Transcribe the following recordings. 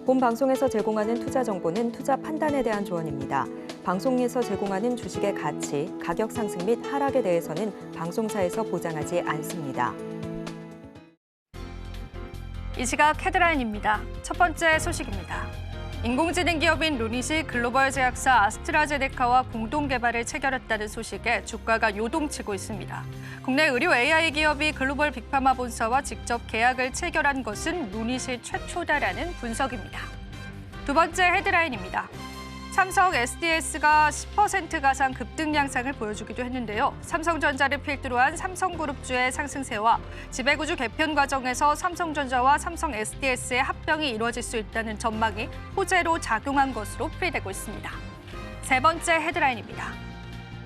본 방송에서 제공하는 투자 정보는 투자 판단에 대한 조언입니다. 방송에서 제공하는 주식의 가치, 가격 상승 및 하락에 대해서는 방송사에서 보장하지 않습니다. 이 시각 헤드라인입니다. 첫 번째 소식입니다. 인공지능 기업인 루닛이 글로벌 제약사 아스트라제네카와 공동 개발을 체결했다는 소식에 주가가 요동치고 있습니다. 국내 의료 AI 기업이 글로벌 빅파마 본사와 직접 계약을 체결한 것은 루닛이 최초다라는 분석입니다. 두 번째 헤드라인입니다. 삼성 SDS가 10% 가상 급등 양상을 보여주기도 했는데요. 삼성전자를 필두로 한 삼성그룹주의 상승세와 지배구조 개편 과정에서 삼성전자와 삼성 SDS의 합병이 이루어질 수 있다는 전망이 호재로 작용한 것으로 풀이되고 있습니다. 세 번째 헤드라인입니다.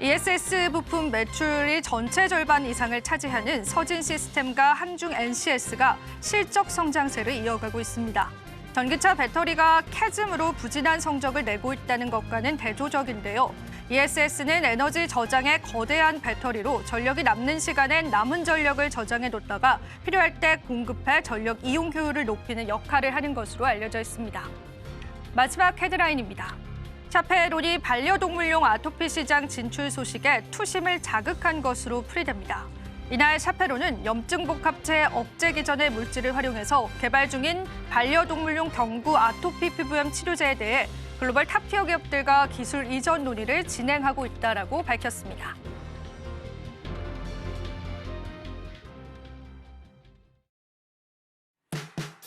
ESS 부품 매출이 전체 절반 이상을 차지하는 서진시스템과 한중NCS가 실적 성장세를 이어가고 있습니다. 전기차 배터리가 캐즘으로 부진한 성적을 내고 있다는 것과는 대조적인데요. ESS는 에너지 저장의 거대한 배터리로 전력이 남는 시간엔 남은 전력을 저장해뒀다가 필요할 때 공급해 전력 이용 효율을 높이는 역할을 하는 것으로 알려져 있습니다. 마지막 헤드라인입니다. 샤페론이 반려동물용 아토피 시장 진출 소식에 투심을 자극한 것으로 풀이됩니다. 이날 샤페론은 염증복합체 억제 기전의 물질을 활용해서 개발 중인 반려동물용 경구 아토피 피부염 치료제에 대해 글로벌 탑티어 기업들과 기술 이전 논의를 진행하고 있다라고 밝혔습니다.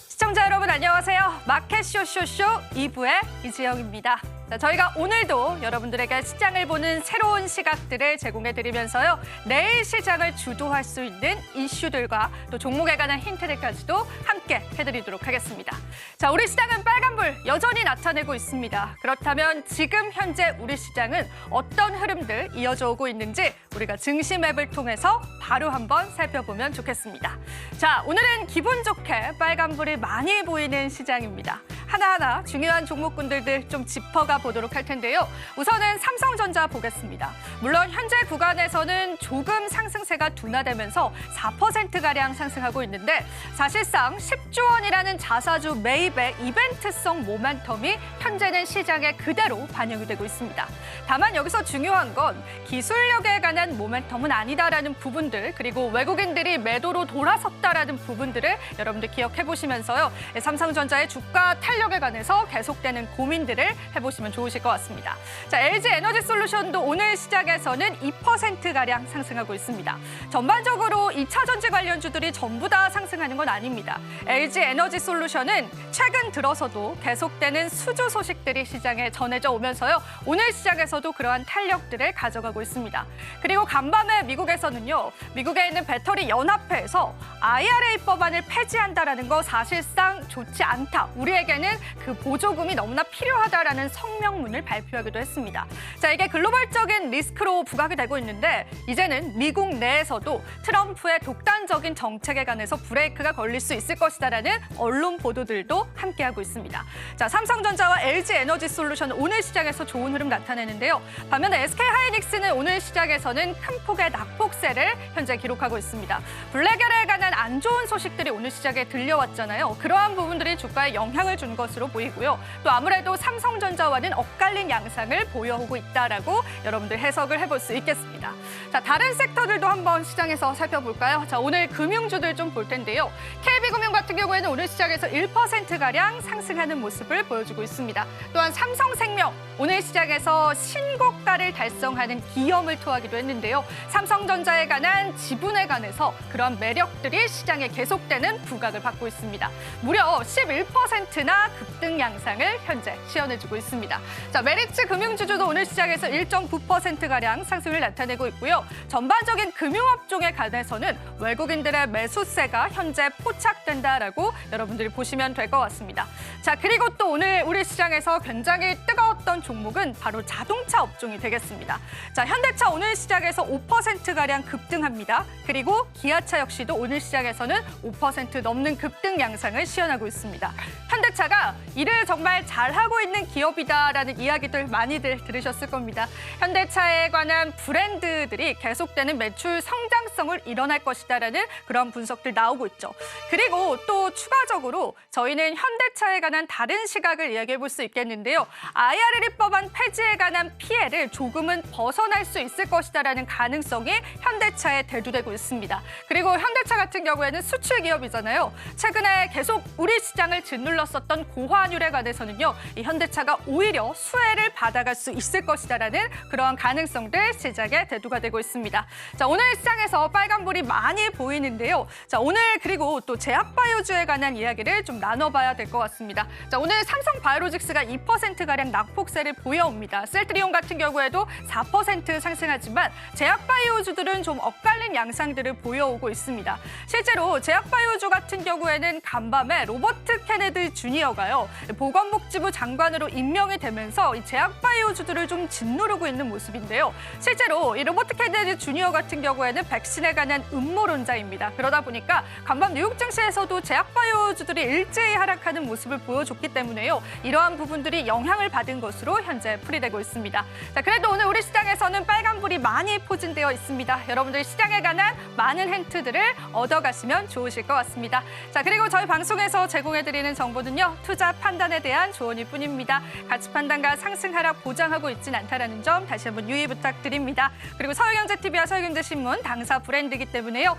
시청자 여러분 안녕하세요. 마켓 쇼쇼쇼 2부의 이지영입니다. 저희가 오늘도 여러분들에게 시장을 보는 새로운 시각들을 제공해드리면서요. 내일 시장을 주도할 수 있는 이슈들과 또 종목에 관한 힌트들까지도 함께 해드리도록 하겠습니다. 자, 우리 시장은 빨간불 여전히 나타내고 있습니다. 그렇다면 지금 현재 우리 시장은 어떤 흐름들 이어져 오고 있는지 우리가 증시 맵을 통해서 바로 한번 살펴보면 좋겠습니다. 자, 오늘은 기분 좋게 빨간불이 많이 보이는 시장입니다. 하나하나 중요한 종목군들 좀 짚어가 보도록 할 텐데요. 우선은 삼성전자 보겠습니다. 물론 현재 구간에서는 조금 상승세가 둔화되면서 4%가량 상승하고 있는데 사실상 10조 원이라는 자사주 매입의 이벤트성 모멘텀이 현재는 시장에 그대로 반영이 되고 있습니다. 다만 여기서 중요한 건 기술력에 관한 모멘텀은 아니다라는 부분들 그리고 외국인들이 매도로 돌아섰다라는 부분들을 여러분들 기억해 보시면서요. 삼성전자의 주가 탄력에 관해서 계속되는 고민들을 해보시면 좋으실 것 같습니다. 자, LG에너지솔루션도 오늘 시장에서는 2%가량 상승하고 있습니다. 전반적으로 2차 전지 관련주들이 전부 다 상승하는 건 아닙니다. LG에너지솔루션은 최근 들어서도 계속되는 수주 소식들이 시장에 전해져 오면서요. 오늘 시장에서도 그러한 탄력들을 가져가고 있습니다. 그리고 간밤에 미국에서는요. 미국에 있는 배터리 연합회에서 IRA 법안을 폐지한다라는 거 사실상 좋지 않다. 우리에게는 그 보조금이 너무나 필요하다라는 성명문을 발표하기도 했습니다. 자, 이게 글로벌적인 리스크로 부각이 되고 있는데 이제는 미국 내에서도 트럼프의 독단적인 정책에 관해서 브레이크가 걸릴 수 있을 것이다라는 언론 보도들도 함께하고 있습니다. 자, 삼성전자와 LG에너지솔루션 오늘 시장에서 좋은 흐름 나타내는데요. 반면에 SK하이닉스는 오늘 시장에서는 큰 폭의 낙폭세를 현재 기록하고 있습니다. 블랙열에 관한 안 좋은 소식들이 오늘 시장에 들려왔잖아요. 그러한 부분들이 주가에 영향을 준 것으로 보이고요. 또 아무래도 삼성전자와는 엇갈린 양상을 보여오고 있다라고 여러분들 해석을 해볼 수 있겠습니다. 자, 다른 섹터들도 한번 시장에서 살펴볼까요? 자, 오늘 금융주들 좀 볼 텐데요. KB금융 같은 경우에는 오늘 시장에서 1%가량 상승하는 모습을 보여주고 있습니다. 또한 삼성생명 오늘 시장에서 신고가를 달성하는 기염을 토하기도 했는데요. 삼성전자에 관한 지분에 관해서 그런 매력들이 시장에 계속되는 부각을 받고 있습니다. 무려 11%나 급등 양상을 현재 시연해주고 있습니다. 자, 메리츠 금융주주도 오늘 시장에서 1.9%가량 상승을 나타내고 있고요. 전반적인 금융업종에 관해서는 외국인들의 매수세가 현재 포착된다라고 여러분들이 보시면 될 것 같습니다. 자, 그리고 또 오늘 우리 시장에서 굉장히 뜨거웠던 올랐던 종목은 바로 자동차 업종이 되겠습니다. 자, 현대차 오늘 시작에서 5%가량 급등합니다. 그리고 기아차 역시도 오늘 시작에서는 5% 넘는 급등 양상을 시현하고 있습니다. 현대차가 일을 정말 잘하고 있는 기업이다라는 이야기들 많이들 들으셨을 겁니다. 현대차에 관한 브랜드들이 계속되는 매출 성장성을 일어날 것이다라는 그런 분석들 나오고 있죠. 그리고 또 추가적으로 저희는 현대차에 관한 다른 시각을 이야기해 볼 수 있겠는데요. IRA 입법안 폐지에 관한 피해를 조금은 벗어날 수 있을 것이다라는 가능성이 현대차에 대두되고 있습니다. 그리고 현대차 같은 경우에는 수출 기업이잖아요. 최근에 계속 우리 시장을 짓눌렀었던 고환율에 관해서는요. 이 현대차가 오히려 수혜를 받아갈 수 있을 것이다라는 그러한 가능성들 시장에 대두가 되고 있습니다. 자, 오늘 시장에서 빨간불이 많이 보이는데요. 자, 오늘 그리고 또 제약바이오주에 관한 이야기를 좀 나눠봐야 될 것 같습니다. 자, 오늘 삼성바이오로직스가 2%가량 낙폭세를 보여옵니다. 셀트리온 같은 경우에도 4% 상승하지만 제약바이오주들은 좀 엇갈린 양상들을 보여오고 있습니다. 실제로 제약바이오주 같은 경우에는 간밤에 로버트 케네디 주니어가요. 보건복지부 장관으로 임명이 되면서 이 제약바이오주들을 좀 짓누르고 있는 모습인데요. 실제로 이 로버트 케네디 주니어 같은 경우에는 백신에 관한 음모론자입니다. 그러다 보니까 간밤 뉴욕 증시에서도 제약바이오주들이 일제히 하락하는 모습을 보여줬기 때문에요. 이러한 부분들이 영향을 받은 것으로 현재 풀이되고 있습니다. 자, 그래도 오늘 우리 시장에서는 빨간불이 많이 포진되어 있습니다. 여러분들 시장에 관한 많은 힌트들을 얻어가시면 좋으실 것 같습니다. 자, 그리고 저희 방송에서 제공해드리는 정보는요. 투자 판단에 대한 조언일 뿐입니다. 가치 판단과 상승 하락 보장하고 있진 않다는 점 다시 한번 유의 부탁드립니다. 그리고 서울경제TV와 서울경제신문 당사 브랜드이기 때문에요.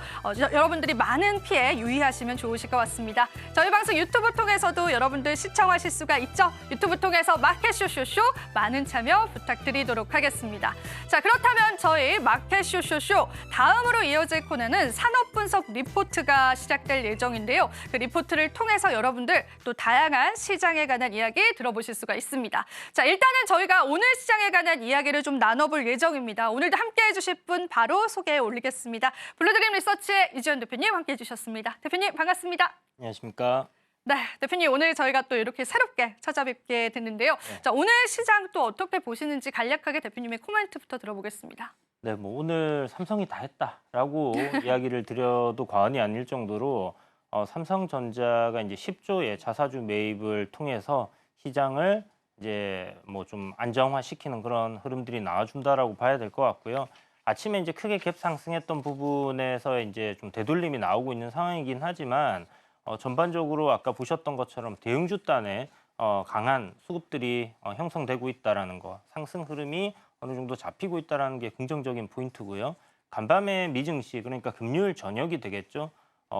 여러분들이 많은 피해 유의하시면 좋으실 것 같습니다. 저희 방송 유튜브 통해서도 여러분들 시청하실 수가 있죠. 유튜브 통해서 마켓쇼쇼쇼 많은 참여 부탁드리도록 하겠습니다. 자, 그렇다면 저희 마켓쇼쇼쇼 다음으로 이어질 코너는 산업분석 리포트가 시작될 예정인데요. 그 리포트를 통해서 여러분들 또 다양한 시장에 관한 이야기 들어보실 수가 있습니다. 자, 일단은 저희가 오늘 시장에 관한 이야기를 좀 나눠볼 예정입니다. 오늘도 함께해 주실 분 바로 소개해 올리겠습니다. 블루드림 리서치의 이지연 대표님 함께해 주셨습니다. 대표님 반갑습니다. 안녕하십니까. 네, 대표님 오늘 저희가 또 이렇게 새롭게 찾아뵙게 됐는데요. 네. 자, 오늘 시장 또 어떻게 보시는지 간략하게 대표님의 코멘트부터 들어보겠습니다. 네, 뭐 오늘 삼성이 다 했다라고 이야기를 드려도 과언이 아닐 정도로 삼성전자가 이제 10조의 자사주 매입을 통해서 시장을 이제 뭐 좀 안정화시키는 그런 흐름들이 나와준다라고 봐야 될 것 같고요. 아침에 이제 크게 갭 상승했던 부분에서 이제 좀 되돌림이 나오고 있는 상황이긴 하지만 전반적으로 아까 보셨던 것처럼 대형주단에 강한 수급들이 형성되고 있다라는 거, 상승 흐름이 어느 정도 잡히고 있다라는 게 긍정적인 포인트고요. 간밤에 미증시, 그러니까 금요일 저녁이 되겠죠.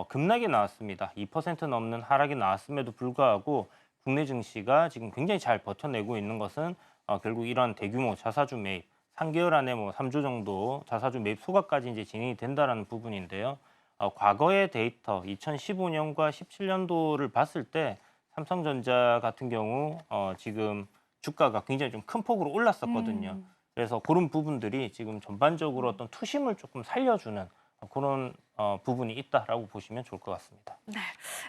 급락이 나왔습니다. 2% 넘는 하락이 나왔음에도 불구하고 국내 증시가 지금 굉장히 잘 버텨내고 있는 것은 결국 이런 대규모 자사주 매입, 3개월 안에 뭐 3조 정도 자사주 매입 소각까지 이제 진행이 된다라는 부분인데요. 과거의 데이터 2015년과 17년도를 봤을 때 삼성전자 같은 경우 지금 주가가 굉장히 좀 큰 폭으로 올랐었거든요. 그래서 그런 부분들이 지금 전반적으로 어떤 투심을 조금 살려주는 그런 부분이 있다라고 보시면 좋을 것 같습니다. 네,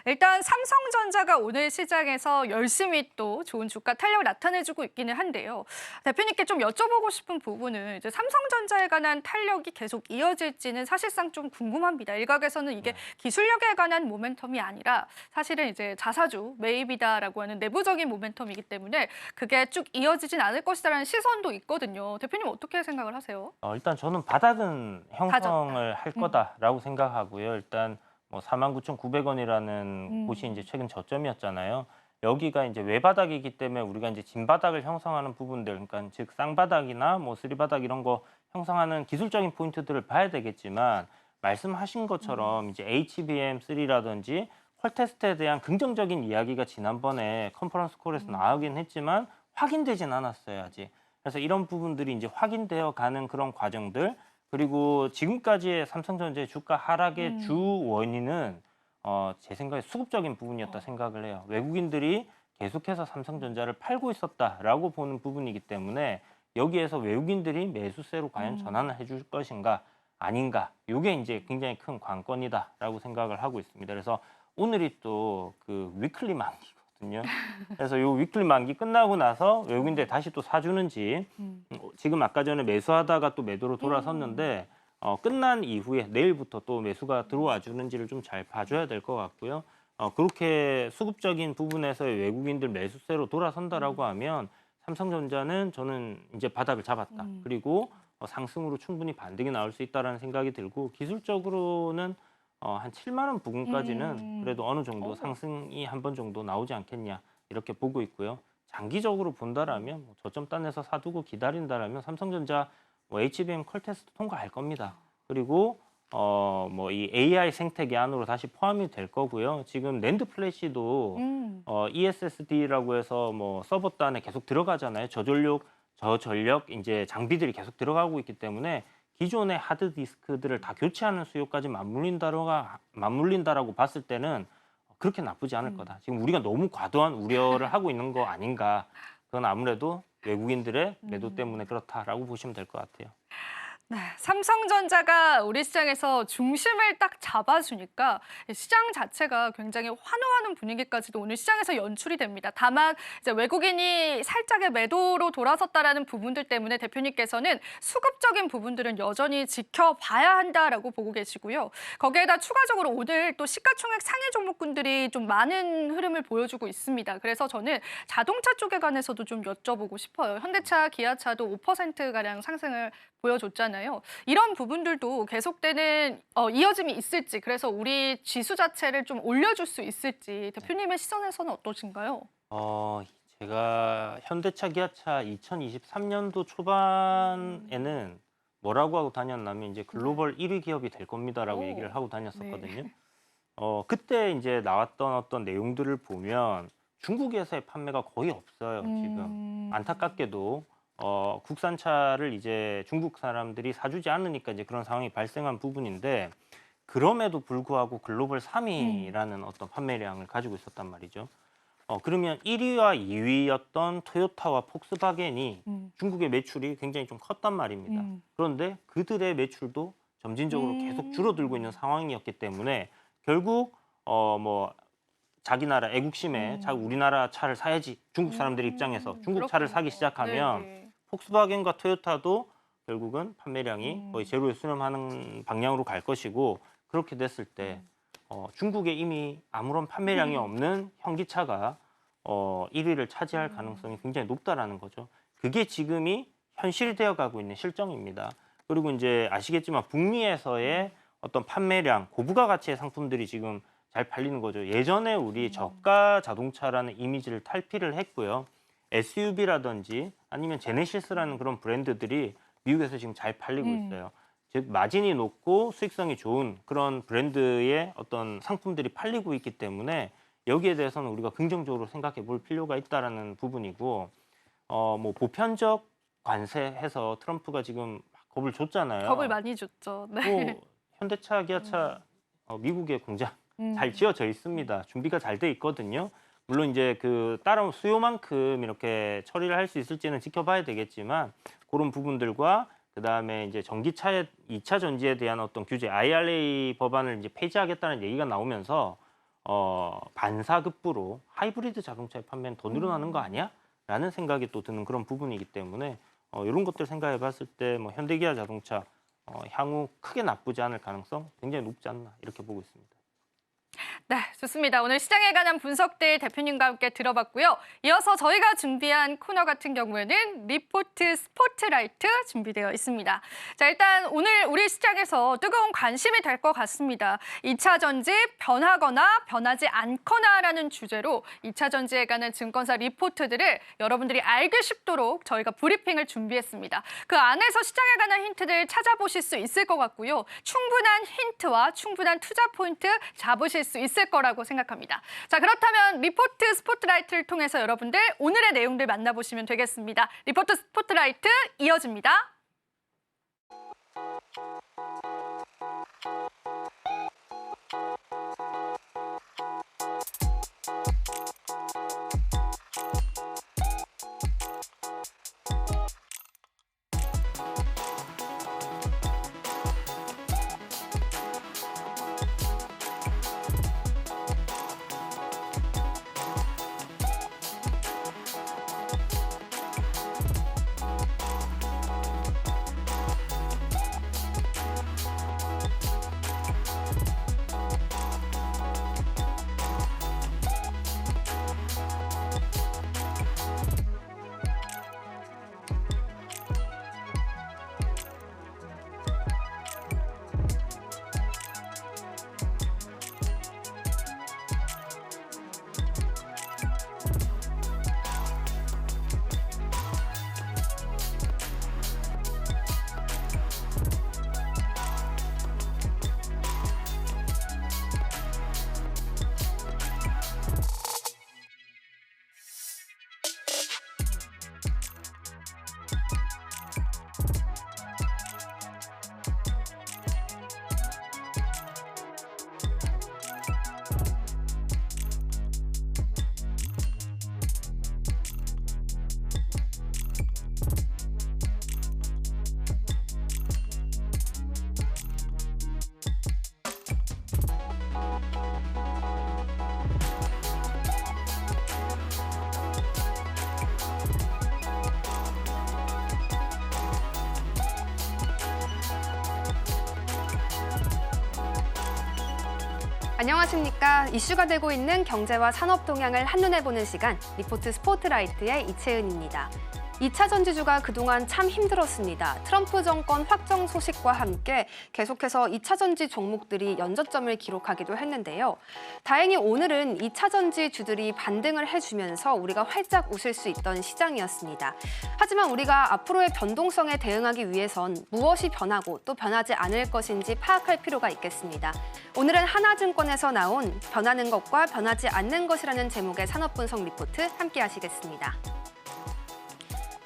일단 삼성전자가 오늘 시장에서 열심히 또 좋은 주가 탄력을 나타내주고 있기는 한데요. 대표님께 좀 여쭤보고 싶은 부분은 이제 삼성전자에 관한 탄력이 계속 이어질지는 사실상 좀 궁금합니다. 일각에서는 이게 기술력에 관한 모멘텀이 아니라 사실은 이제 자사주 매입이다라고 하는 내부적인 모멘텀이기 때문에 그게 쭉 이어지진 않을 것이다라는 시선도 있거든요. 대표님 어떻게 생각을 하세요? 일단 저는 바닥은 형성을 할 거다라고 생각하고요. 일단 뭐 49,900원이라는 곳이 이제 최근 저점이었잖아요. 여기가 이제 외바닥이기 때문에 우리가 이제 진바닥을 형성하는 부분들, 그러니까 즉 쌍바닥이나 뭐 쓰리바닥 이런 거 형성하는 기술적인 포인트들을 봐야 되겠지만 말씀하신 것처럼 이제 HBM3라든지 퀄 테스트에 대한 긍정적인 이야기가 지난번에 컨퍼런스 콜에서 나오긴 했지만 확인되진 않았어요, 아직. 그래서 이런 부분들이 이제 확인되어 가는 그런 과정들, 그리고 지금까지의 삼성전자의 주가 하락의 주 원인은 제 생각에 수급적인 부분이었다 생각을 해요. 외국인들이 계속해서 삼성전자를 팔고 있었다라고 보는 부분이기 때문에 여기에서 외국인들이 매수세로 과연 전환을 해줄 것인가 아닌가, 이게 이제 굉장히 큰 관건이다라고 생각을 하고 있습니다. 그래서 오늘이 또 그 위클리 만기거든요. 있거든요. 그래서 요 위클리 만기 끝나고 나서 외국인들 다시 또 사주는지 지금 아까 전에 매수하다가 또 매도로 돌아섰는데 끝난 이후에 내일부터 또 매수가 들어와 주는지를 좀 잘 봐줘야 될 것 같고요. 그렇게 수급적인 부분에서의 외국인들 매수세로 돌아선다라고 하면 삼성전자는 저는 이제 바닥을 잡았다. 그리고 상승으로 충분히 반등이 나올 수 있다라는 생각이 들고 기술적으로는 한 7만 원 부근까지는 그래도 어느 정도 상승이 한 번 정도 나오지 않겠냐 이렇게 보고 있고요. 장기적으로 본다라면 저점단에서 사두고 기다린다라면 삼성전자 HBM 컬 테스트 통과할 겁니다. 그리고 뭐 이 AI 생태계 안으로 다시 포함이 될 거고요. 지금 낸드 플래시도 ESSD라고 해서 뭐 서버단에 계속 들어가잖아요. 저전력 이제 장비들이 계속 들어가고 있기 때문에 기존의 하드 디스크들을 다 교체하는 수요까지 맞물린다라고 봤을 때는 그렇게 나쁘지 않을 거다. 지금 우리가 너무 과도한 우려를 하고 있는 거 아닌가. 그건 아무래도 외국인들의 매도 때문에 그렇다라고 보시면 될 것 같아요. 네, 삼성전자가 우리 시장에서 중심을 딱 잡아주니까 시장 자체가 굉장히 환호하는 분위기까지도 오늘 시장에서 연출이 됩니다. 다만 이제 외국인이 살짝의 매도로 돌아섰다라는 부분들 때문에 대표님께서는 수급적인 부분들은 여전히 지켜봐야 한다라고 보고 계시고요. 거기에다 추가적으로 오늘 또 시가총액 상위 종목군들이 좀 많은 흐름을 보여주고 있습니다. 그래서 저는 자동차 쪽에 관해서도 좀 여쭤보고 싶어요. 현대차, 기아차도 5%가량 상승을 보여줬잖아요. 이런 부분들도 계속되는 이어짐이 있을지, 그래서 우리 지수 자체를 좀 올려줄 수 있을지 대표님의 시선에서는 어떠신가요? 제가 현대차, 기아차 2023년도 초반에는 뭐라고 하고 다녔냐면 이제 글로벌 1위 기업이 될 겁니다라고 얘기를 하고 다녔었거든요. 네. 그때 이제 나왔던 어떤 내용들을 보면 중국에서의 판매가 거의 없어요. 지금 안타깝게도 국산차를 이제 중국 사람들이 사주지 않으니까 이제 그런 상황이 발생한 부분인데 그럼에도 불구하고 글로벌 3위라는 어떤 판매량을 가지고 있었단 말이죠. 그러면 1위와 2위였던 토요타와 폭스바겐이 중국의 매출이 굉장히 좀 컸단 말입니다. 그런데 그들의 매출도 점진적으로 계속 줄어들고 있는 상황이었기 때문에 결국 뭐 자기 나라 애국심에 우리나라 차를 사야지 중국 사람들 입장에서 중국 차를 사기 시작하면 네네. 폭스바겐과 토요타도 결국은 판매량이 거의 제로에 수렴하는 방향으로 갈 것이고 그렇게 됐을 때 중국에 이미 아무런 판매량이 없는 현기차가 1위를 차지할 가능성이 굉장히 높다라는 거죠. 그게 지금이 현실되어 가고 있는 실정입니다. 그리고 이제 아시겠지만 북미에서의 어떤 판매량, 고부가 가치의 상품들이 지금 잘 팔리는 거죠. 예전에 우리 저가 자동차라는 이미지를 탈피를 했고요. SUV라든지 아니면 제네시스라는 그런 브랜드들이 미국에서 지금 잘 팔리고 있어요. 즉 마진이 높고 수익성이 좋은 그런 브랜드의 어떤 상품들이 팔리고 있기 때문에 여기에 대해서는 우리가 긍정적으로 생각해 볼 필요가 있다라는 부분이고 뭐 보편적 관세해서 트럼프가 지금 겁을 줬잖아요. 겁을 많이 줬죠. 네. 또 현대차, 기아차 미국의 공장 잘 지어져 있습니다. 준비가 잘 돼 있거든요. 물론 이제 그 따라온 수요만큼 이렇게 처리를 할 수 있을지는 지켜봐야 되겠지만 그런 부분들과 그다음에 이제 전기차의 2차 전지에 대한 어떤 규제 IRA 법안을 이제 폐지하겠다는 얘기가 나오면서 반사급부로 하이브리드 자동차의 판매는 더 늘어나는 거 아니야? 라는 생각이 또 드는 그런 부분이기 때문에 이런 것들 생각해 봤을 때 뭐 현대기아 자동차 향후 크게 나쁘지 않을 가능성 굉장히 높지 않나 이렇게 보고 있습니다. 네, 좋습니다. 오늘 시장에 관한 분석들 대표님과 함께 들어봤고요. 이어서 저희가 준비한 코너 같은 경우에는 리포트 스포트라이트 준비되어 있습니다. 자, 일단 오늘 우리 시장에서 뜨거운 관심이 될 것 같습니다. 2차 전지 변하거나 변하지 않거나라는 주제로 2차 전지에 관한 증권사 리포트들을 여러분들이 알기 쉽도록 저희가 브리핑을 준비했습니다. 그 안에서 시장에 관한 힌트들 찾아보실 수 있을 것 같고요. 충분한 힌트와 충분한 투자 포인트 잡으실 수 있을 거라고 생각합니다. 자, 그렇다면 리포트 스포트라이트를 통해서 여러분들 오늘의 내용들 만나보시면 되겠습니다. 리포트 스포트라이트 이어집니다. 안녕하십니까. 이슈가 되고 있는 경제와 산업 동향을 한눈에 보는 시간, 리포트 스포트라이트의 이채은입니다. 2차 전지주가 그동안 참 힘들었습니다. 트럼프 정권 확정 소식과 함께 계속해서 2차 전지 종목들이 연저점을 기록하기도 했는데요. 다행히 오늘은 2차 전지주들이 반등을 해주면서 우리가 활짝 웃을 수 있던 시장이었습니다. 하지만 우리가 앞으로의 변동성에 대응하기 위해선 무엇이 변하고 또 변하지 않을 것인지 파악할 필요가 있겠습니다. 오늘은 하나증권에서 나온 변하는 것과 변하지 않는 것이라는 제목의 산업분석 리포트 함께 하시겠습니다.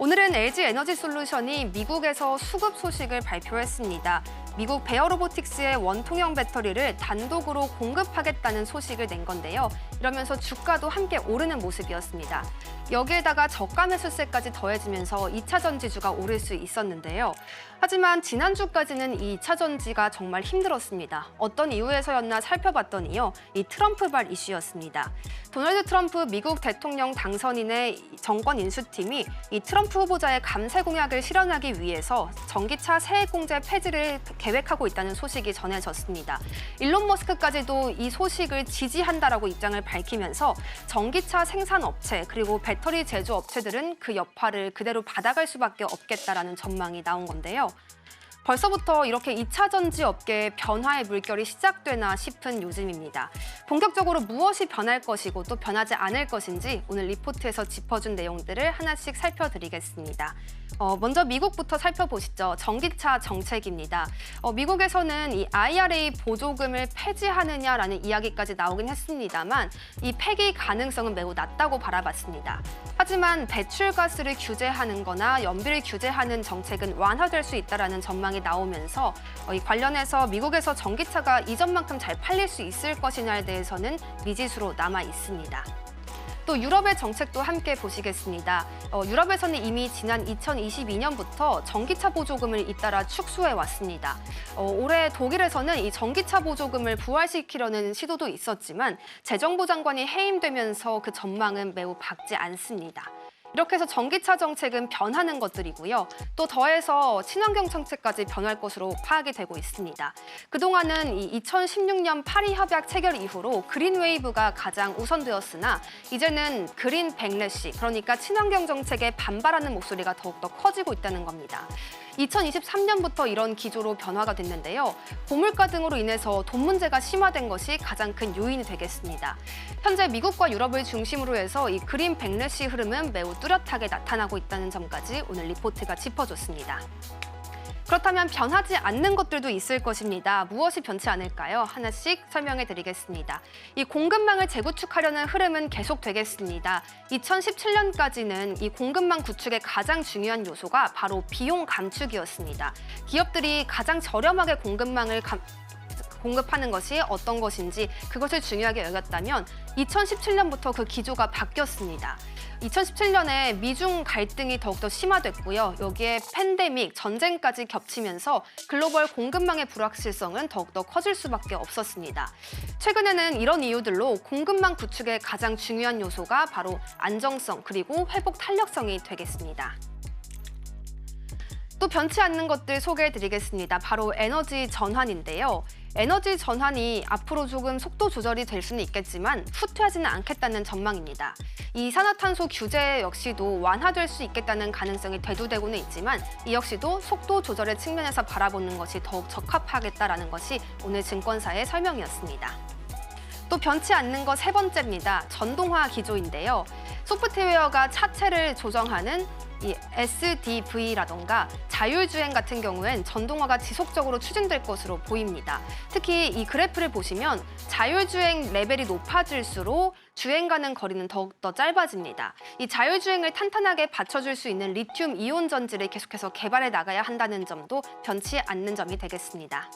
오늘은 LG 에너지 솔루션이 미국에서 수급 소식을 발표했습니다. 미국 베어로보틱스의 원통형 배터리를 단독으로 공급하겠다는 소식을 낸 건데요. 이러면서 주가도 함께 오르는 모습이었습니다. 여기에다가 저가 매수세까지 더해지면서 2차 전지주가 오를 수 있었는데요. 하지만 지난주까지는 이 2차 전지가 정말 힘들었습니다. 어떤 이유에서였나 살펴봤더니요. 이 트럼프발 이슈였습니다. 도널드 트럼프 미국 대통령 당선인의 정권 인수팀이 이 트럼프 후보자의 감세 공약을 실현하기 위해서 전기차 세액공제 폐지를 계획하고 있다는 소식이 전해졌습니다. 일론 머스크까지도 이 소식을 지지한다라고 입장을 밝히면서 전기차 생산업체 그리고 배터리 제조업체들은 그 여파를 그대로 받아갈 수밖에 없겠다라는 전망이 나온 건데요. 벌써부터 이렇게 2차 전지 업계의 변화의 물결이 시작되나 싶은 요즘입니다. 본격적으로 무엇이 변할 것이고 또 변하지 않을 것인지 오늘 리포트에서 짚어준 내용들을 하나씩 살펴드리겠습니다. 먼저 미국부터 살펴보시죠. 전기차 정책입니다. 미국에서는 이 IRA 보조금을 폐지하느냐라는 이야기까지 나오긴 했습니다만 이 폐기 가능성은 매우 낮다고 바라봤습니다. 하지만 배출가스를 규제하는 거나 연비를 규제하는 정책은 완화될 수 있다는 전망이 나오면서 이 관련해서 미국에서 전기차가 이전만큼 잘 팔릴 수 있을 것이냐에 대해서는 미지수로 남아 있습니다. 또 유럽의 정책도 함께 보시겠습니다. 유럽에서는 이미 지난 2022년부터 전기차 보조금을 잇따라 축소해 왔습니다. 올해 독일에서는 이 전기차 보조금을 부활시키려는 시도도 있었지만 재정부 장관이 해임되면서 그 전망은 매우 밝지 않습니다. 이렇게 해서 전기차 정책은 변하는 것들이고요. 또 더해서 친환경 정책까지 변할 것으로 파악이 되고 있습니다. 그동안은 이 2016년 파리 협약 체결 이후로 그린 웨이브가 가장 우선되었으나 이제는 그린 백래시, 그러니까 친환경 정책에 반발하는 목소리가 더욱더 커지고 있다는 겁니다. 2023년부터 이런 기조로 변화가 됐는데요. 고물가 등으로 인해서 돈 문제가 심화된 것이 가장 큰 요인이 되겠습니다. 현재 미국과 유럽을 중심으로 해서 이 그린 백래시 흐름은 매우 뚜렷하게 나타나고 있다는 점까지 오늘 리포트가 짚어줬습니다. 그렇다면 변하지 않는 것들도 있을 것입니다. 무엇이 변치 않을까요? 하나씩 설명해 드리겠습니다. 이 공급망을 재구축하려는 흐름은 계속되겠습니다. 2017년까지는 이 공급망 구축의 가장 중요한 요소가 바로 비용 감축이었습니다. 기업들이 가장 저렴하게 공급망을 공급하는 것이 어떤 것인지 그것을 중요하게 여겼다면 2017년부터 그 기조가 바뀌었습니다. 2017년에 미중 갈등이 더욱더 심화됐고요. 여기에 팬데믹, 전쟁까지 겹치면서 글로벌 공급망의 불확실성은 더욱더 커질 수밖에 없었습니다. 최근에는 이런 이유들로 공급망 구축의 가장 중요한 요소가 바로 안정성 그리고 회복 탄력성이 되겠습니다. 또 변치 않는 것들 소개해드리겠습니다. 바로 에너지 전환인데요. 에너지 전환이 앞으로 조금 속도 조절이 될 수는 있겠지만 후퇴하지는 않겠다는 전망입니다. 이 이산화탄소 규제 역시도 완화될 수 있겠다는 가능성이 대두되고는 있지만 이 역시도 속도 조절의 측면에서 바라보는 것이 더욱 적합하겠다라는 것이 오늘 증권사의 설명이었습니다. 또 변치 않는 것 세 번째입니다. 전동화 기조인데요. 소프트웨어가 차체를 조정하는 이 SDV라던가 자율주행 같은 경우엔 전동화가 지속적으로 추진될 것으로 보입니다. 특히 이 그래프를 보시면 자율주행 레벨이 높아질수록 주행 가는 거리는 더욱더 짧아집니다. 이 자율주행을 탄탄하게 받쳐줄 수 있는 리튬 이온 전지를 계속해서 개발해 나가야 한다는 점도 변치 않는 점이 되겠습니다.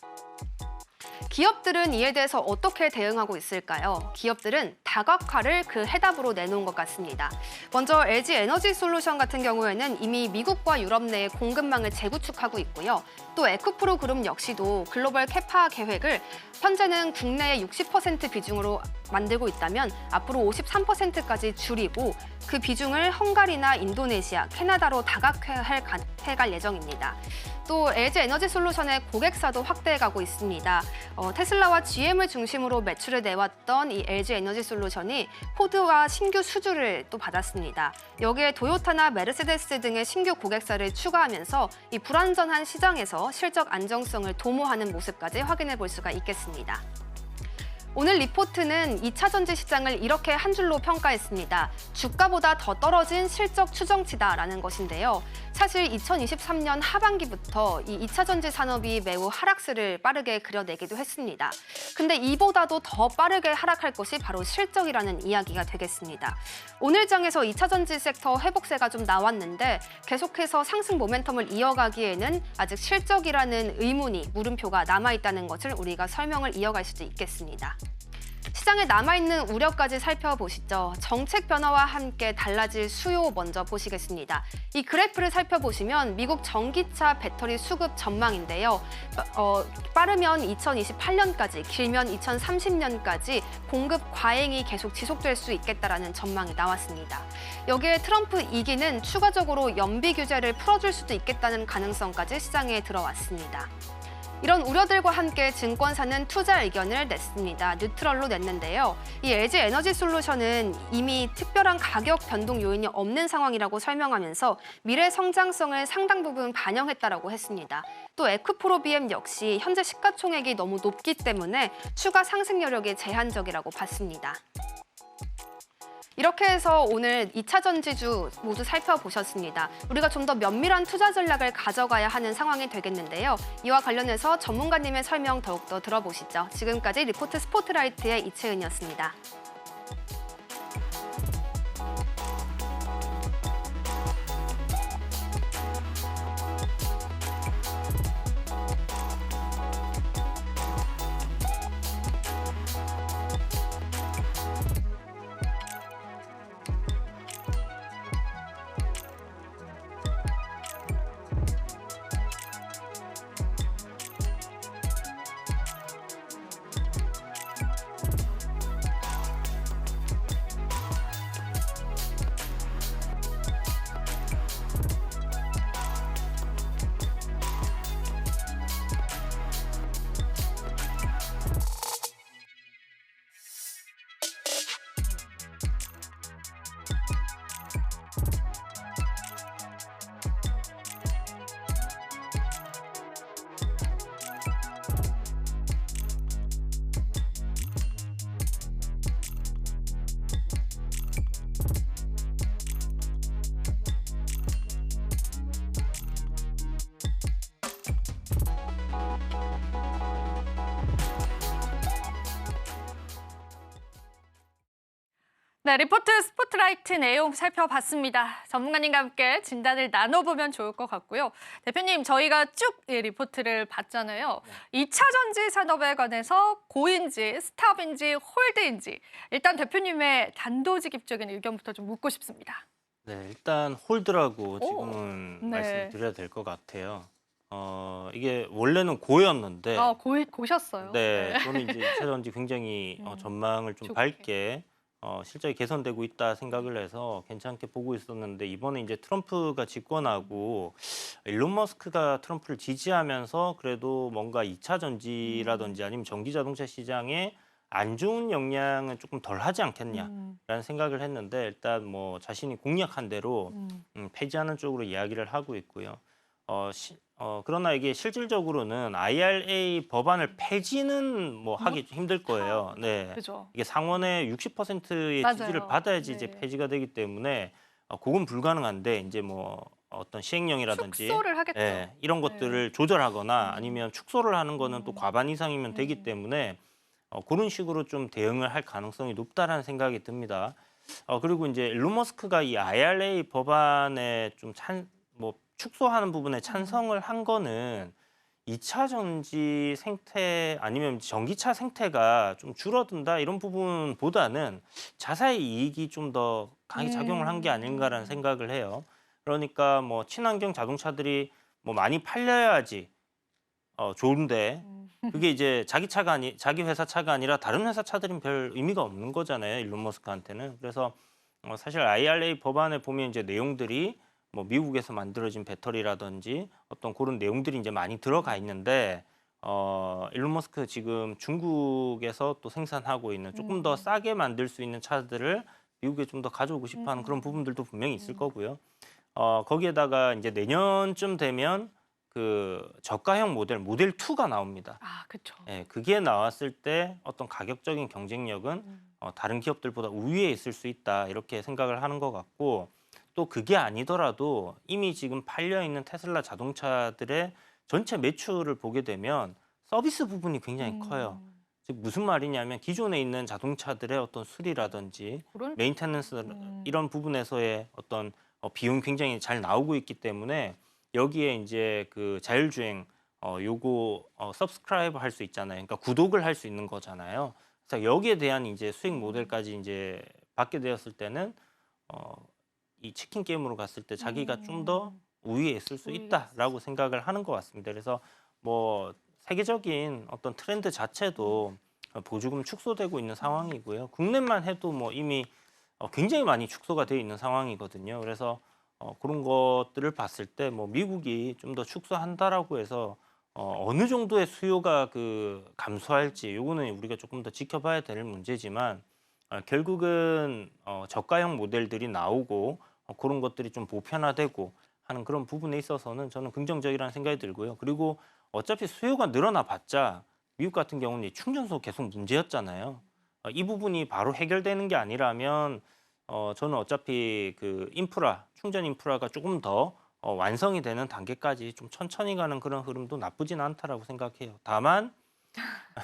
기업들은 이에 대해서 어떻게 대응하고 있을까요? 기업들은 다각화를 그 해답으로 내놓은 것 같습니다. 먼저 LG 에너지 솔루션 같은 경우에는 이미 미국과 유럽 내의 공급망을 재구축하고 있고요. 또 에코프로 그룹 역시도 글로벌 캐파 계획을 현재는 국내의 60% 비중으로 만들고 있다면 앞으로 53%까지 줄이고 그 비중을 헝가리나 인도네시아, 캐나다로 다각화해갈 예정입니다. 또 LG 에너지 솔루션의 고객사도 확대해가고 있습니다. 테슬라와 GM을 중심으로 매출을 내왔던 이 LG 에너지 솔루션이 포드와 신규 수주를 또 받았습니다. 여기에 도요타나 메르세데스 등의 신규 고객사를 추가하면서 이 불안전한 시장에서 실적 안정성을 도모하는 모습까지 확인해 볼 수가 있겠습니다. 오늘 리포트는 2차 전지 시장을 이렇게 한 줄로 평가했습니다. 주가보다 더 떨어진 실적 추정치다라는 것인데요. 사실 2023년 하반기부터 이 2차 전지 산업이 매우 하락세를 빠르게 그려내기도 했습니다. 근데 이보다도 더 빠르게 하락할 것이 바로 실적이라는 이야기가 되겠습니다. 오늘 장에서 2차 전지 섹터 회복세가 좀 나왔는데 계속해서 상승 모멘텀을 이어가기에는 아직 실적이라는 의문이, 물음표가 남아있다는 것을 우리가 설명을 이어갈 수도 있겠습니다. 시장에 남아있는 우려까지 살펴보시죠. 정책 변화와 함께 달라질 수요 먼저 보시겠습니다. 이 그래프를 살펴보시면 미국 전기차 배터리 수급 전망인데요. 빠르면 2028년까지, 길면 2030년까지 공급 과잉이 계속 지속될 수 있겠다라는 전망이 나왔습니다. 여기에 트럼프 2기는 추가적으로 연비 규제를 풀어줄 수도 있겠다는 가능성까지 시장에 들어왔습니다. 이런 우려들과 함께 증권사는 투자 의견을 냈습니다. 뉴트럴로 냈는데요. 이 LG 에너지 솔루션은 이미 특별한 가격 변동 요인이 없는 상황이라고 설명하면서 미래 성장성을 상당 부분 반영했다라고 했습니다. 또 에크프로비엠 역시 현재 시가총액이 너무 높기 때문에 추가 상승 여력이 제한적이라고 봤습니다. 이렇게 해서 오늘 2차 전지주 모두 살펴보셨습니다. 우리가 좀 더 면밀한 투자 전략을 가져가야 하는 상황이 되겠는데요. 이와 관련해서 전문가님의 설명 더욱더 들어보시죠. 지금까지 리포트 스포트라이트의 이채은이었습니다. 네, 리포트 스포트라이트 내용 살펴봤습니다. 전문가님과 함께 진단을 나눠보면 좋을 것 같고요. 대표님, 저희가 쭉 이 리포트를 봤잖아요. 2차 전지 산업에 관해서 고인지, 스탑인지, 홀드인지 일단 대표님의 단도직입적인 의견부터 좀 묻고 싶습니다. 네, 일단 홀드라고 지금은 네. 말씀드려야 될 것 같아요. 이게 원래는 고였는데, 고셨어요. 네, 저는 이제 2차 전지 굉장히 전망을 좀 좋게. 밝게 실적이 개선되고 있다 생각을 해서 괜찮게 보고 있었는데, 이번에 이제 트럼프가 집권하고 일론 머스크가 트럼프를 지지하면서 그래도 뭔가 2차 전지라든지 아니면 전기 자동차 시장에 안 좋은 영향은 조금 덜 하지 않겠냐라는 생각을 했는데, 일단 뭐 자신이 공약한 대로 폐지하는 쪽으로 이야기를 하고 있고요. 그러나 이게 실질적으로는 IRA 법안을 폐지는 뭐 하기 힘들 거예요. 네. 그죠. 이게 상원의 60%의 맞아요. 지지를 받아야지 네. 이제 폐지가 되기 때문에 그건 불가능한데, 이제 뭐 어떤 시행령이라든지 축소를 하겠죠. 예, 이런 것들을 조절하거나 아니면 축소를 하는 거는 또 과반 이상이면 되기 때문에 그런 식으로 좀 대응을 할 가능성이 높다라는 생각이 듭니다. 그리고 이제 일론 머스크가 이 IRA 법안에 좀 축소하는 부분에 찬성을 한 거는 2차 전지 생태 아니면 전기차 생태가 좀 줄어든다 이런 부분보다는 자사의 이익이 좀 더 강하게 작용을 한 게 아닌가라는 생각을 해요. 그러니까 뭐 친환경 자동차들이 뭐 많이 팔려야지 좋은데 그게 이제 자기 회사 차가 아니라 다른 회사 차들은 별 의미가 없는 거잖아요. 일론 머스크한테는. 그래서 사실 IRA 법안에 보면 이제 내용들이 뭐 미국에서 만들어진 배터리라든지 어떤 그런 내용들이 이제 많이 들어가 있는데 일론 머스크 지금 중국에서 또 생산하고 있는 조금 더 싸게 만들 수 있는 차들을 미국에 좀 더 가져오고 싶어하는 그런 부분들도 분명히 있을 거고요. 거기에다가 이제 내년쯤 되면 그 저가형 모델 2가 나옵니다. 아, 그렇죠. 예, 그게 나왔을 때 어떤 가격적인 경쟁력은 다른 기업들보다 우위에 있을 수 있다 이렇게 생각을 하는 것 같고 또 그게 아니더라도 이미 지금 팔려 있는 테슬라 자동차들의 전체 매출을 보게 되면 서비스 부분이 굉장히 커요. 즉 무슨 말이냐면 기존에 있는 자동차들의 어떤 수리라든지 그런 메인테넌스 이런 부분에서의 어떤 비용 굉장히 잘 나오고 있기 때문에 여기에 이제 그 자율주행 요거 서브스크라이브 할 수 있잖아요. 그러니까 구독을 할 수 있는 거잖아요. 그래서 여기에 대한 이제 수익 모델까지 이제 받게 되었을 때는 이 치킨 게임으로 갔을 때 자기가 좀 더 우위에 있을 수 있다라고 생각을 하는 것 같습니다. 그래서 뭐 세계적인 어떤 트렌드 자체도 보조금 축소되고 있는 상황이고요. 국내만 해도 뭐 이미 굉장히 많이 축소가 되어 있는 상황이거든요. 그래서 그런 것들을 봤을 때 뭐 미국이 좀 더 축소한다라고 해서 어느 정도의 수요가 그 감소할지 요거는 우리가 조금 더 지켜봐야 될 문제지만 결국은 저가형 모델들이 나오고 그런 것들이 좀 보편화되고 하는 그런 부분에 있어서는 저는 긍정적이라는 생각이 들고요. 그리고 어차피 수요가 늘어나 봤자 미국 같은 경우는 이 충전소 계속 문제였잖아요. 이 부분이 바로 해결되는 게 아니라면 저는 어차피 그 충전 인프라가 조금 더 완성이 되는 단계까지 좀 천천히 가는 그런 흐름도 나쁘진 않다라고 생각해요. 다만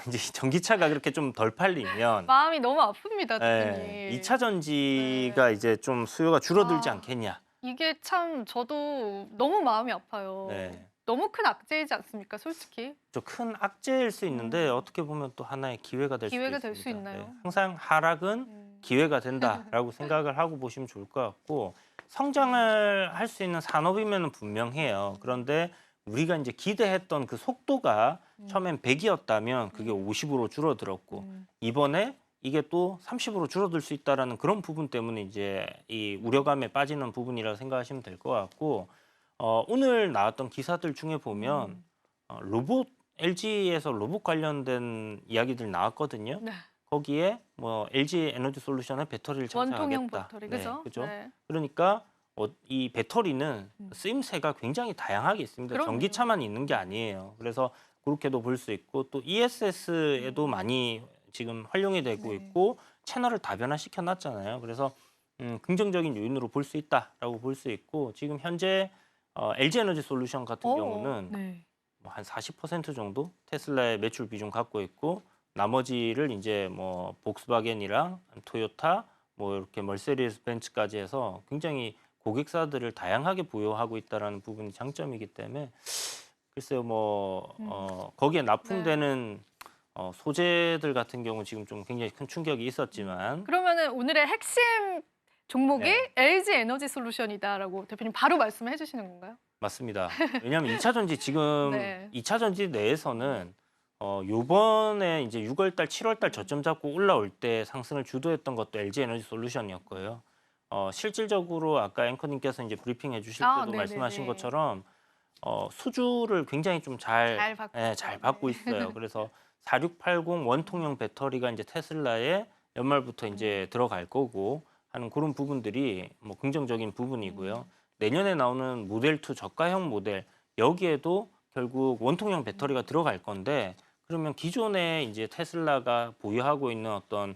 이제 전기차가 그렇게 좀 덜 팔리면 마음이 너무 아픕니다, 대표님. 네, 2차 전지가 이제 좀 수요가 줄어들지 않겠냐. 이게 참 저도 너무 마음이 아파요. 네. 너무 큰 악재이지 않습니까, 솔직히? 좀 큰 악재일 수 있는데 어떻게 보면 또 하나의 기회가 될 기회가 수도 될 수 있습니다. 있나요? 항상 하락은 기회가 된다라고 생각을 하고 보시면 좋을 것 같고 성장을 할 수 있는 산업이면 분명해요. 그런데 우리가 이제 기대했던 그 속도가 처음엔 100이었다면 그게 50으로 줄어들었고 이번에 이게 또 30으로 줄어들 수 있다라는 그런 부분 때문에 이제 이 우려감에 빠지는 부분이라고 생각하시면 될 것 같고 오늘 나왔던 기사들 중에 보면 LG에서 로봇 관련된 이야기들 나왔거든요. 네. 거기에 뭐 LG 에너지 솔루션의 배터리를 원통형 장착하겠다. 배터리, 그죠? 그죠? 네. 그러니까 이 배터리는 쓰임새가 굉장히 다양하게 있습니다. 그럼요. 전기차만 있는 게 아니에요. 그래서 그렇게도 볼 수 있고 또 ESS에도 많이 지금 활용이 되고 있고 채널을 다변화시켜 놨잖아요. 그래서 긍정적인 요인으로 볼 수 있다라고 볼 수 있고 지금 현재 LG 에너지 솔루션 같은 경우는 네. 뭐 한 40% 정도 테슬라의 매출 비중 갖고 있고 나머지를 이제 뭐 복스바겐이랑 토요타 뭐 이렇게 멀세리스 벤츠까지 해서 굉장히 고객사들을 다양하게 보유하고 있다라는 부분이 장점이기 때문에 글쎄요 뭐 거기에 납품되는 소재들 같은 경우 지금 좀 굉장히 큰 충격이 있었지만 그러면은 오늘의 핵심 종목이 네. LG 에너지 솔루션이다라고 대표님 바로 말씀해 주시는 건가요? 맞습니다. 왜냐하면 2차 전지 지금 네. 2차 전지 내에서는 요번에 이제 6월 달, 7월 달 저점 잡고 올라올 때 상승을 주도했던 것도 LG 에너지 솔루션이었고요. 실질적으로 아까 앵커님께서 이제 브리핑해 주실 때도 네네네. 말씀하신 것처럼 수주를 굉장히 좀 잘 잘 받고 받고 있어요. 그래서 4680 원통형 배터리가 이제 테슬라에 연말부터 이제 들어갈 거고 하는 그런 부분들이 뭐 긍정적인 부분이고요. 내년에 나오는 모델 2 저가형 모델 여기에도 결국 원통형 배터리가 들어갈 건데 그러면 기존에 이제 테슬라가 보유하고 있는 어떤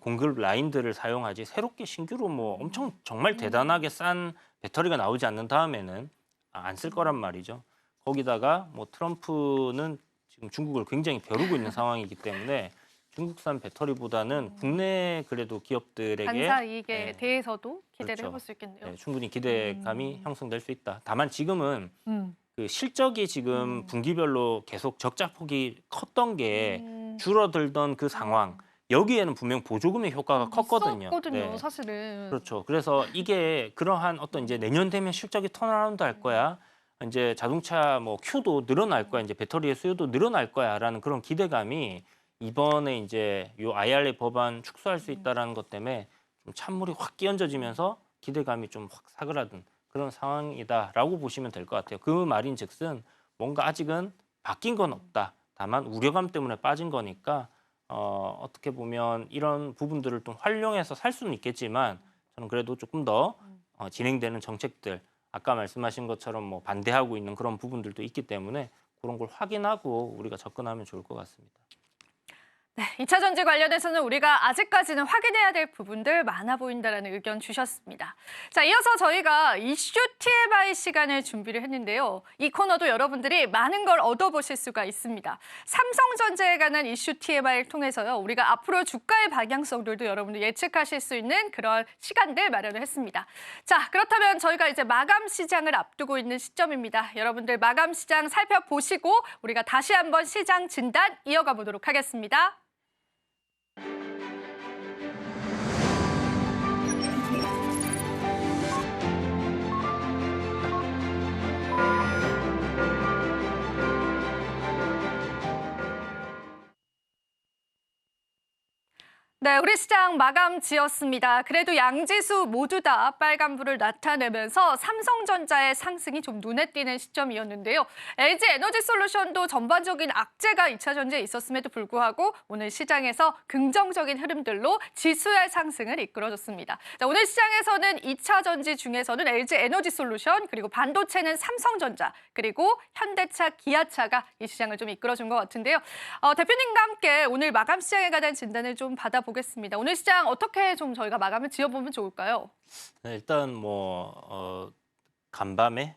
공급 라인들을 사용하지 새롭게 신규로 뭐 엄청 정말 대단하게 싼 배터리가 나오지 않는 다음에는 안 쓸 거란 말이죠. 거기다가 뭐 트럼프는 지금 중국을 굉장히 벼르고 있는 상황이기 때문에 중국산 배터리보다는 국내 그래도 기업들에게 반사 이익에 네. 대해서도 기대를 그렇죠. 해볼 수 있겠네요. 네, 충분히 기대감이 형성될 수 있다. 다만 지금은 음. 그 실적이 지금 분기별로 계속 적자폭이 컸던 게 줄어들던 그 상황 여기에는 분명 보조금의 효과가 컸거든요. 있었거든요, 네. 사실은. 그렇죠. 그래서 이게 그러한 어떤 이제 내년 되면 실적이 턴어라운드 할 거야. 이제 자동차 뭐 Q도 늘어날 거야, 이제 배터리의 수요도 늘어날 거야라는 그런 기대감이 이번에 이제 요 IRA 법안 축소할 수 있다라는 것 때문에 좀 찬물이 확 끼얹어지면서 기대감이 좀 확 사그라든 그런 상황이다라고 보시면 될 것 같아요. 그 말인즉슨 뭔가 아직은 바뀐 건 없다. 다만 우려감 때문에 빠진 거니까 어떻게 보면 이런 부분들을 좀 활용해서 살 수는 있겠지만 저는 그래도 조금 더 진행되는 정책들 아까 말씀하신 것처럼 뭐 반대하고 있는 그런 부분들도 있기 때문에 그런 걸 확인하고 우리가 접근하면 좋을 것 같습니다. 네, 2차 전지 관련해서는 우리가 아직까지는 확인해야 될 부분들 많아 보인다라는 의견 주셨습니다. 자, 이어서 저희가 이슈 TMI 시간을 준비를 했는데요. 이 코너도 여러분들이 많은 걸 얻어보실 수가 있습니다. 삼성전자에 관한 이슈 TMI를 통해서요. 우리가 앞으로 주가의 방향성들도 여러분들 예측하실 수 있는 그런 시간들 마련을 했습니다. 자, 그렇다면 저희가 이제 마감 시장을 앞두고 있는 시점입니다. 여러분들 마감 시장 살펴보시고 우리가 다시 한번 시장 진단 이어가 보도록 하겠습니다. 네, 우리 시장 마감 지었습니다. 그래도 양지수 모두 다 빨간불을 나타내면서 삼성전자의 상승이 좀 눈에 띄는 시점이었는데요. LG 에너지솔루션도 전반적인 악재가 2차 전지에 있었음에도 불구하고 오늘 시장에서 긍정적인 흐름들로 지수의 상승을 이끌어줬습니다. 자, 오늘 시장에서는 2차 전지 중에서는 LG 에너지솔루션 그리고 반도체는 삼성전자 그리고 현대차, 기아차가 이 시장을 좀 이끌어준 것 같은데요. 대표님과 함께 오늘 마감 시장에 관한 진단을 좀 받아보겠습니다. 오늘 시장 어떻게 좀 저희가 마감을 지어보면 좋을까요? 네, 일단 간밤에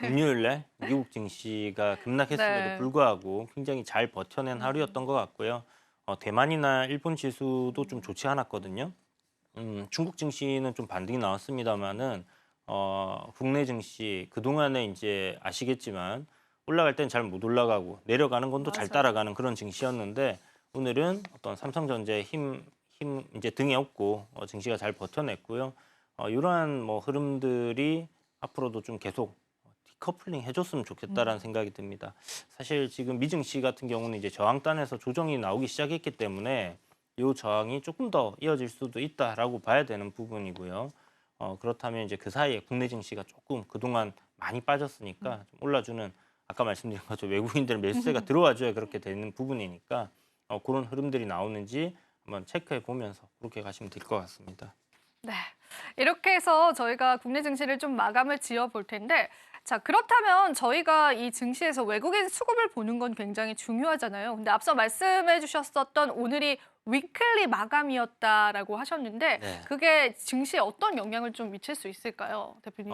금요일날 미국 증시가 급락했음에도 네. 불구하고 굉장히 잘 버텨낸 하루였던 것 같고요. 대만이나 일본 지수도 좀 좋지 않았거든요. 중국 증시는 좀 반등이 나왔습니다만은 국내 증시 그동안에 이제 아시겠지만 올라갈 땐 잘 못 올라가고 내려가는 건 또 잘 맞아요. 따라가는 그런 증시였는데 오늘은 어떤 삼성전자의 힘 이제 등에 업고 증시가 잘 버텨냈고요. 이러한 뭐 흐름들이 앞으로도 좀 계속 디커플링 해줬으면 좋겠다라는 생각이 듭니다. 사실 지금 미증시 같은 경우는 이제 저항단에서 조정이 나오기 시작했기 때문에 이 저항이 조금 더 이어질 수도 있다라고 봐야 되는 부분이고요. 그렇다면 이제 그 사이에 국내 증시가 조금 그동안 많이 빠졌으니까 좀 올라주는 아까 말씀드린 것처럼 외국인들 매수세가 들어와줘야 그렇게 되는 부분이니까 그런 흐름들이 나오는지 한번 체크해 보면서 그렇게 가시면 될 것 같습니다. 네, 이렇게 해서 저희가 국내 증시를 좀 마감을 지어볼 텐데 자, 그렇다면 저희가 이 증시에서 외국인 수급을 보는 건 굉장히 중요하잖아요. 근데 앞서 말씀해 주셨었던 오늘이 위클리 마감이었다라고 하셨는데 네. 그게 증시에 어떤 영향을 좀 미칠 수 있을까요, 대표님?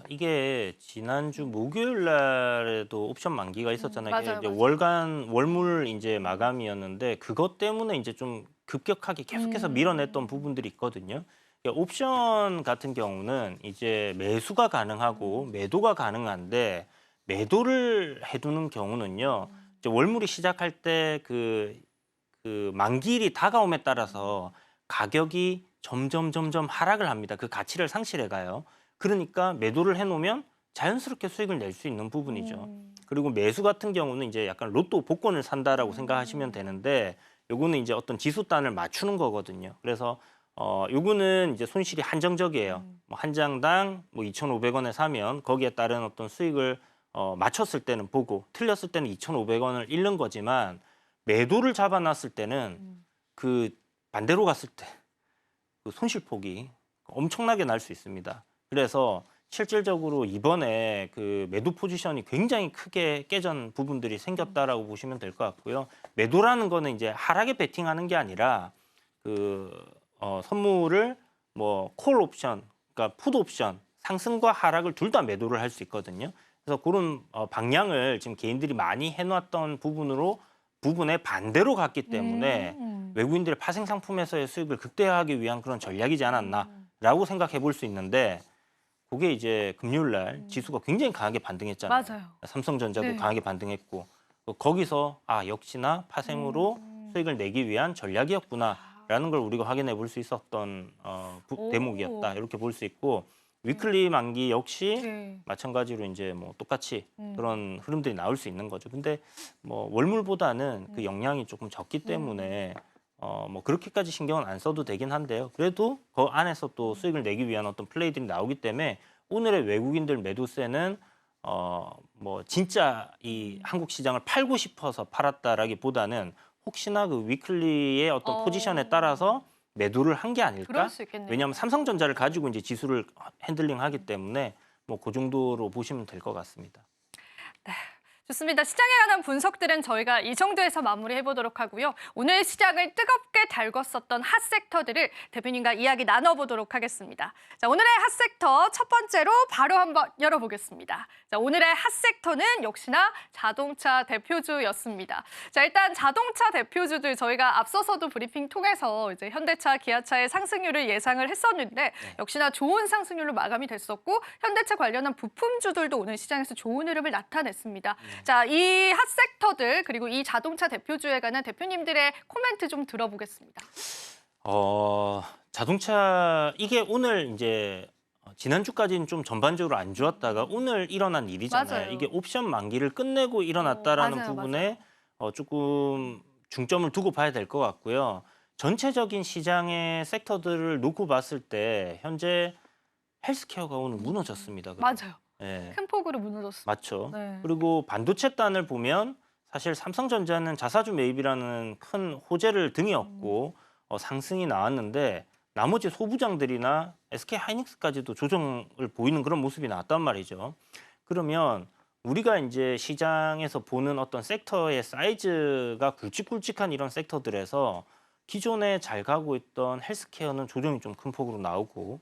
이게 지난주 목요일 날에도 옵션 만기가 있었잖아요. 맞아요, 이제 맞아요. 월물 이제 마감이었는데 그것 때문에 이제 좀 급격하게 계속해서 밀어냈던 부분들이 있거든요. 옵션 같은 경우는 이제 매수가 가능하고 매도가 가능한데 매도를 해두는 경우는요. 이제 월물이 시작할 때 그 만기일이 다가옴에 따라서 가격이 점점 하락을 합니다. 그 가치를 상실해 가요. 그러니까 매도를 해놓으면 자연스럽게 수익을 낼 수 있는 부분이죠. 그리고 매수 같은 경우는 이제 약간 로또 복권을 산다라고 생각하시면 되는데 요거는 이제 어떤 지수단을 맞추는 거거든요. 그래서 요거는 이제 손실이 한정적이에요. 뭐 한 장당 뭐 2,500원에 사면 거기에 따른 어떤 수익을 맞췄을 때는 보고 틀렸을 때는 2,500원을 잃는 거지만 매도를 잡아놨을 때는 그 반대로 갔을 때 그 손실폭이 엄청나게 날 수 있습니다. 그래서 실질적으로 이번에 그 매도 포지션이 굉장히 크게 깨진 부분들이 생겼다라고 보시면 될 것 같고요. 매도라는 거는 이제 하락에 베팅하는 게 아니라 선물을 뭐 콜 옵션, 그러니까 풋 옵션, 상승과 하락을 둘 다 매도를 할 수 있거든요. 그래서 그런 방향을 지금 개인들이 많이 해놨던 부분에 반대로 갔기 때문에 외국인들의 파생 상품에서의 수익을 극대화하기 위한 그런 전략이지 않았나라고 생각해 볼 수 있는데 그게 이제 금요일 날 지수가 굉장히 강하게 반등했잖아요. 맞아요. 삼성전자도 네. 강하게 반등했고 거기서 역시나 파생으로 수익을 내기 위한 전략이었구나라는 걸 우리가 확인해 볼 수 있었던 오. 대목이었다. 이렇게 볼 수 있고 위클리 만기 역시 네. 마찬가지로 이제 뭐 똑같이 그런 흐름들이 나올 수 있는 거죠. 근데 뭐 월물보다는 그 영향이 조금 적기 때문에 뭐 그렇게까지 신경은 안 써도 되긴 한데요. 그래도 그 안에서 또 수익을 내기 위한 어떤 플레이들이 나오기 때문에 오늘의 외국인들 매도세는 뭐 진짜 이 한국 시장을 팔고 싶어서 팔았다라기보다는 혹시나 그 위클리의 어떤 포지션에 따라서 매도를 한 게 아닐까? 그럴 수 있겠네요. 왜냐하면 삼성전자를 가지고 이제 지수를 핸들링하기 때문에 뭐 그 정도로 보시면 될 것 같습니다. 좋습니다. 시장에 관한 분석들은 저희가 이 정도에서 마무리해 보도록 하고요. 오늘 시장을 뜨겁게 달궜었던 핫 섹터들을 대표님과 이야기 나눠보도록 하겠습니다. 자, 오늘의 핫 섹터 첫 번째로 바로 한번 열어보겠습니다. 자, 오늘의 핫 섹터는 역시나 자동차 대표주였습니다. 자, 일단 자동차 대표주들 저희가 앞서서도 브리핑 통해서 이제 현대차, 기아차의 상승률을 예상을 했었는데 역시나 좋은 상승률로 마감이 됐었고 현대차 관련한 부품주들도 오늘 시장에서 좋은 흐름을 나타냈습니다. 자, 이 핫 섹터들 그리고 이 자동차 대표주에 관한 대표님들의 코멘트 좀 들어보겠습니다. 자동차 이게 오늘 이제 지난주까지는 좀 전반적으로 안 좋았다가 오늘 일어난 일이잖아요. 맞아요. 이게 옵션 만기를 끝내고 일어났다라는 맞아요, 부분에 조금 중점을 두고 봐야 될 것 같고요. 전체적인 시장의 섹터들을 놓고 봤을 때 현재 헬스케어가 오늘 무너졌습니다. 그죠? 맞아요. 예. 큰 폭으로 무너졌습니다. 맞죠. 네. 그리고 반도체 단을 보면 사실 삼성전자는 자사주 매입이라는 큰 호재를 등에 업고 상승이 나왔는데 나머지 소부장들이나 SK 하이닉스까지도 조정을 보이는 그런 모습이 나왔단 말이죠. 그러면 우리가 이제 시장에서 보는 어떤 섹터의 사이즈가 굵직굵직한 이런 섹터들에서 기존에 잘 가고 있던 헬스케어는 조정이 좀 큰 폭으로 나오고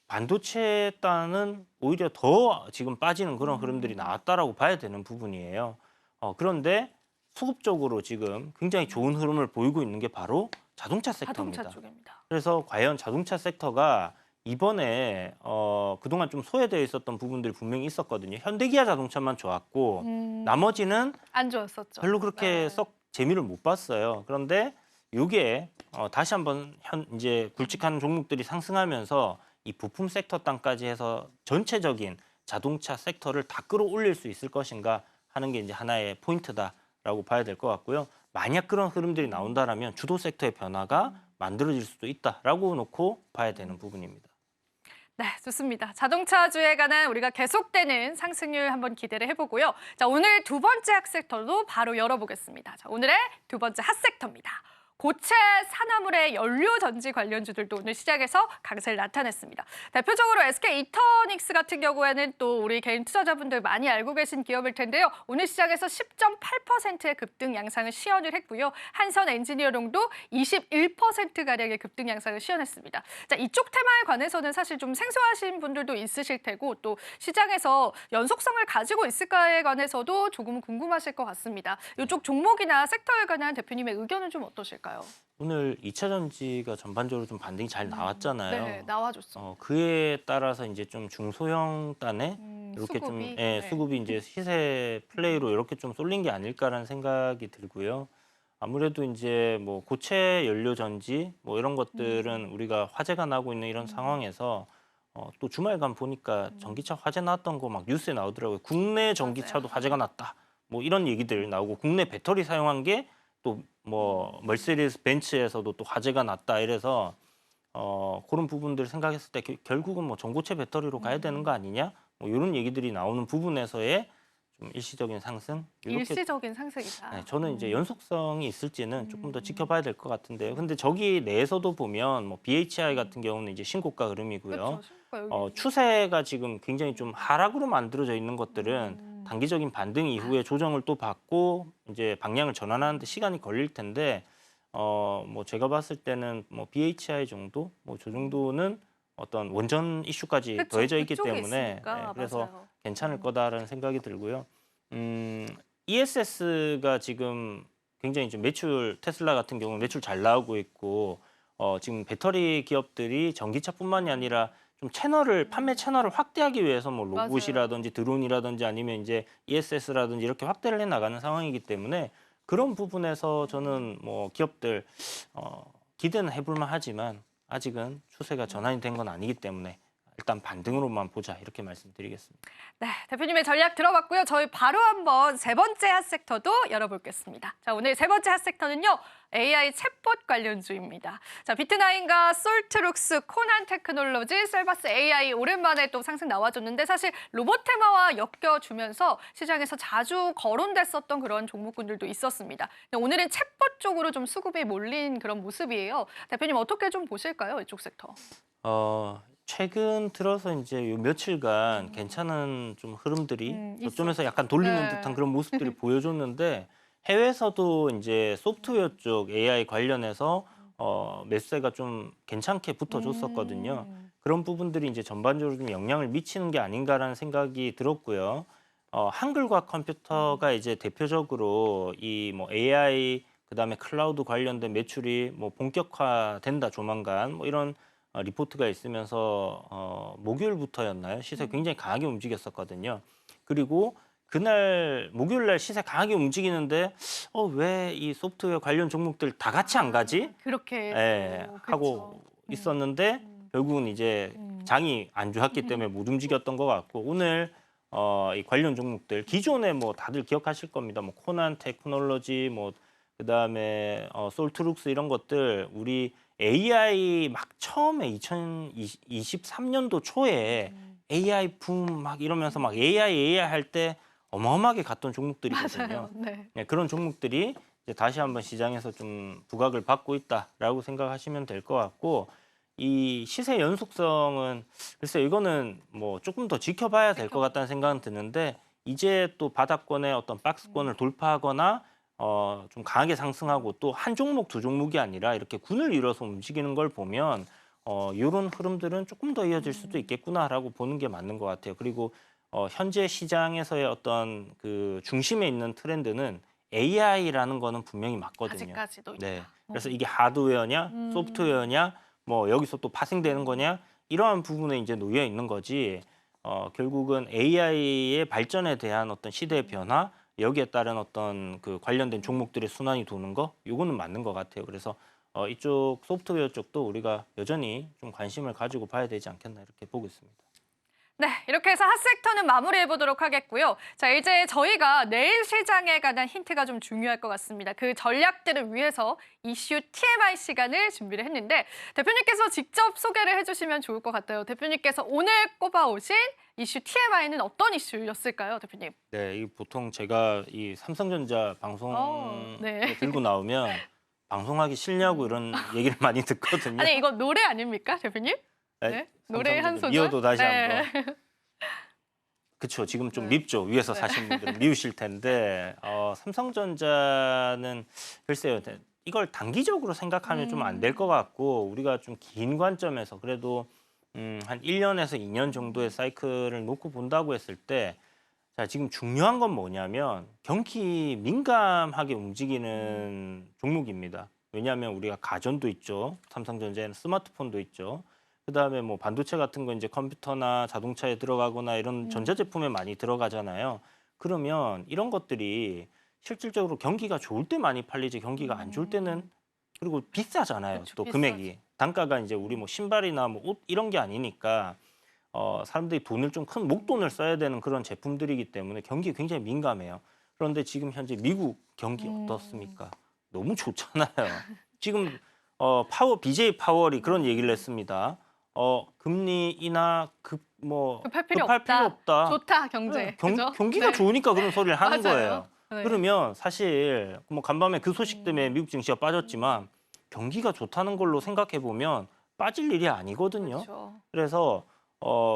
반도체 단은 오히려 더 지금 빠지는 그런 흐름들이 나왔다라고 봐야 되는 부분이에요. 그런데 수급적으로 지금 굉장히 좋은 흐름을 보이고 있는 게 바로 자동차 섹터입니다. 자동차 쪽입니다. 그래서 과연 자동차 섹터가 이번에 그동안 좀 소외되어 있었던 부분들이 분명히 있었거든요. 현대기아 자동차만 좋았고 나머지는 안 좋았었죠. 별로 그렇게 네. 썩 재미를 못 봤어요. 그런데 이게 다시 한번 이제 굵직한 종목들이 상승하면서 이 부품 섹터 땅까지 해서 전체적인 자동차 섹터를 다 끌어올릴 수 있을 것인가 하는 게 이제 하나의 포인트다라고 봐야 될 것 같고요. 만약 그런 흐름들이 나온다라면 주도 섹터의 변화가 만들어질 수도 있다라고 놓고 봐야 되는 부분입니다. 네, 좋습니다. 자동차주에 관한 우리가 계속되는 상승률 한번 기대를 해보고요. 자, 오늘 두 번째 핫 섹터도 바로 열어보겠습니다. 자, 오늘의 두 번째 핫 섹터입니다. 고체 산화물의 연료 전지 관련주들도 오늘 시장에서 강세를 나타냈습니다. 대표적으로 SK 이터닉스 같은 경우에는 또 우리 개인 투자자분들 많이 알고 계신 기업일 텐데요. 오늘 시장에서 10.8%의 급등 양상을 시연을 했고요. 한선 엔지니어링도 21%가량의 급등 양상을 시연했습니다. 자, 이쪽 테마에 관해서는 사실 좀 생소하신 분들도 있으실 테고 또 시장에서 연속성을 가지고 있을까에 관해서도 조금 궁금하실 것 같습니다. 이쪽 종목이나 섹터에 관한 대표님의 의견은 좀 어떠실까요? 오늘 2차 전지가 전반적으로 좀 반등이 잘 나왔잖아요. 네, 나와줬어. 그에 따라서 이제 좀 중소형 단에 이렇게 좀 수급이? 수급이 이제 시세 플레이로 이렇게 좀 쏠린 게 아닐까라는 생각이 들고요. 아무래도 이제 뭐 고체 연료 전지 뭐 이런 것들은 우리가 화재가 나고 있는 이런 상황에서 또 주말간 보니까 전기차 화재 났던 거 막 뉴스에 나오더라고요. 국내 전기차도 화재가 났다. 뭐 이런 얘기들 나오고 국내 배터리 사용한 게 또 뭐 멀세디스 벤츠에서도 또 화재가 났다 이래서 그런 부분들 생각했을 때 결국은 뭐 전고체 배터리로 가야 되는 거 아니냐 뭐 이런 얘기들이 나오는 부분에서의 좀 일시적인 상승 이렇게 일시적인 상승이다. 네, 저는 이제 연속성이 있을지는 조금 더 지켜봐야 될 것 같은데요. 근데 저기 내에서도 보면 뭐 BHI 같은 경우는 이제 신고가 흐름이고요. 그렇죠. 추세가 지금 굉장히 좀 하락으로 만들어져 있는 것들은 단기적인 반등 이후에 조정을 또 받고 이제 방향을 전환하는데 시간이 걸릴 텐데 뭐 제가 봤을 때는 뭐 BHI 정도 뭐 저 정도는 어떤 원전 이슈까지 그쵸, 더해져 있기 그쪽에 때문에 있으니까. 그래서 맞아요. 괜찮을 거다라는 생각이 들고요. ESS가 지금 굉장히 좀 매출 테슬라 같은 경우는 매출 잘 나오고 있고 지금 배터리 기업들이 전기차뿐만이 아니라 좀 판매 채널을 확대하기 위해서 뭐 로봇이라든지 드론이라든지 아니면 이제 ESS라든지 이렇게 확대를 해 나가는 상황이기 때문에 그런 부분에서 저는 뭐 기업들 기대는 해볼 만하지만 아직은 추세가 전환이 된 건 아니기 때문에 일단 반등으로만 보자 이렇게 말씀드리겠습니다. 네, 대표님의 전략 들어봤고요. 저희 바로 한번 세 번째 핫섹터도 열어보겠습니다. 자, 오늘 세 번째 핫섹터는요. AI 챗봇 관련주입니다. 자, 비트나인과 솔트룩스, 코난 테크놀로지, 셀바스 AI 오랜만에 또 상승 나와줬는데 사실 로봇 테마와 엮여주면서 시장에서 자주 거론됐었던 그런 종목군들도 있었습니다. 오늘은 챗봇 쪽으로 좀 수급이 몰린 그런 모습이에요. 대표님 어떻게 좀 보실까요? 이쪽 섹터. 최근 들어서 이제 요 며칠간 괜찮은 좀 흐름들이 저점에서 약간 돌리는 네. 듯한 그런 모습들이 보여줬는데 해외에서도 이제 소프트웨어 쪽 AI 관련해서 매수세가 좀 괜찮게 붙어줬었거든요. 그런 부분들이 이제 전반적으로 좀 영향을 미치는 게 아닌가라는 생각이 들었고요. 한글과 컴퓨터가 이제 대표적으로 이 뭐 AI 그다음에 클라우드 관련된 매출이 뭐 본격화된다 조만간 뭐 이런 리포트가 있으면서 목요일부터였나요? 시세 굉장히 강하게 움직였었거든요. 그리고 그날 목요일 날 시세 강하게 움직이는데 왜 이 소프트웨어 관련 종목들 다 같이 안 가지? 그렇게 예, 하고 있었는데 결국은 이제 장이 안 좋았기 때문에 못 움직였던 것 같고 오늘 이 관련 종목들 기존에 뭐 다들 기억하실 겁니다. 뭐 코난 테크놀로지 뭐 그다음에 솔트룩스 이런 것들 우리 AI 막 처음에 2023년도 초에 AI 붐 막 이러면서 막 AI 할 때 어마어마하게 갔던 종목들이거든요. 맞아요. 네. 네, 그런 종목들이 이제 다시 한번 시장에서 좀 부각을 받고 있다라고 생각하시면 될 것 같고 이 시세 연속성은 글쎄 이거는 뭐 조금 더 지켜봐야 될 것 같다는 생각은 드는데 이제 또 바닥권의 어떤 박스권을 돌파하거나 좀 강하게 상승하고 또 한 종목 두 종목이 아니라 이렇게 군을 이뤄서 움직이는 걸 보면 이런 흐름들은 조금 더 이어질 수도 있겠구나라고 보는 게 맞는 것 같아요. 그리고 현재 시장에서의 어떤 그 중심에 있는 트렌드는 AI라는 거는 분명히 맞거든요. 아직까지도 있다. 네. 그래서 이게 하드웨어냐, 소프트웨어냐, 뭐 여기서 또 파생되는 거냐 이러한 부분에 이제 놓여 있는 거지. 결국은 AI의 발전에 대한 어떤 시대의 변화, 여기에 따른 어떤 그 관련된 종목들의 순환이 도는 거, 요거는 맞는 것 같아요. 그래서 이쪽 소프트웨어 쪽도 우리가 여전히 좀 관심을 가지고 봐야 되지 않겠나 이렇게 보고 있습니다. 네, 이렇게 해서 핫섹터는 마무리해 보도록 하겠고요. 자, 이제 저희가 내일 시장에 관한 힌트가 좀 중요할 것 같습니다. 그 전략들을 위해서 이슈 TMI 시간을 준비를 했는데 대표님께서 직접 소개를 해주시면 좋을 것 같아요. 대표님께서 오늘 꼽아오신 이슈 TMI는 어떤 이슈였을까요, 대표님? 네, 이 보통 제가 이 삼성전자 방송 네. 들고 나오면 방송하기 싫냐고 이런 얘기를 많이 듣거든요. 아니, 이거 노래 아닙니까, 대표님? 네? 노래 한 소절? 미워도 다시 네. 한번. 그렇죠. 지금 좀 네. 밉죠. 위에서 네. 사시는 분들은 미우실 텐데 삼성전자는 글쎄요. 이걸 단기적으로 생각하면 좀 안 될 것 같고 우리가 좀 긴 관점에서 그래도 한 1년에서 2년 정도의 사이클을 놓고 본다고 했을 때 자, 지금 중요한 건 뭐냐면 경기 민감하게 움직이는 종목입니다. 왜냐하면 우리가 가전도 있죠. 삼성전자에는 스마트폰도 있죠. 그다음에 뭐 반도체 같은 거 이제 컴퓨터나 자동차에 들어가거나 이런 전자제품에 많이 들어가잖아요. 그러면 이런 것들이 실질적으로 경기가 좋을 때 많이 팔리지 경기가 안 좋을 때는 그리고 비싸잖아요. 그렇죠, 또 비싸죠. 금액이. 단가가 이제 우리 뭐 신발이나 뭐 옷 이런 게 아니니까 사람들이 돈을 좀 큰 목돈을 써야 되는 그런 제품들이기 때문에 경기에 굉장히 민감해요. 그런데 지금 현재 미국 경기 어떻습니까? 너무 좋잖아요. 지금 BJ 파월이 그런 얘기를 했습니다. 금리 인하 급할 필요 급할 필요 없다. 좋다, 경제. 네, 그죠? 경기가 네. 좋으니까 그런 소리를 하는 맞아요. 거예요. 네. 그러면 사실 뭐 간밤에 그 소식 때문에 미국 증시가 빠졌지만 경기가 좋다는 걸로 생각해 보면 빠질 일이 아니거든요. 그렇죠. 그래서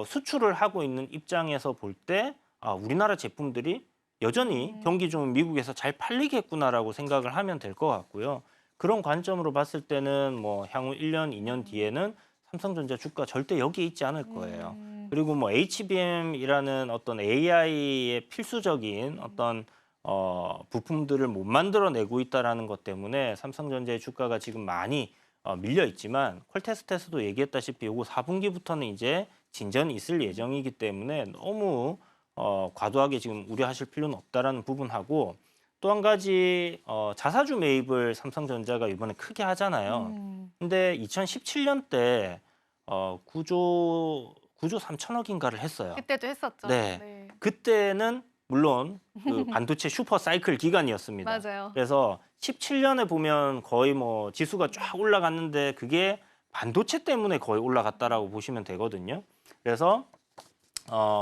수출을 하고 있는 입장에서 볼 때 우리나라 제품들이 여전히 경기 좋은 미국에서 잘 팔리겠구나라고 생각을 하면 될 것 같고요. 그런 관점으로 봤을 때는 뭐 향후 1년, 2년 뒤에는 삼성전자 주가 절대 여기에 있지 않을 거예요. 그리고 뭐 HBM이라는 어떤 AI의 필수적인 어떤 부품들을 못 만들어내고 있다라는 것 때문에 삼성전자의 주가가 지금 많이 밀려 있지만 퀄테스트에서도 얘기했다시피 요거 4분기부터는 이제 진전이 있을 예정이기 때문에 너무 과도하게 지금 우려하실 필요는 없다라는 부분하고 또 한 가지 자사주 매입을 삼성전자가 이번에 크게 하잖아요. 근데 2017년 때 9조 3천억인가를 했어요. 그때도 했었죠. 네. 그때는 물론 그 반도체 슈퍼 사이클 기간이었습니다. 맞아요. 그래서 17년에 보면 거의 뭐 지수가 쫙 올라갔는데 그게 반도체 때문에 거의 올라갔다라고 보시면 되거든요. 그래서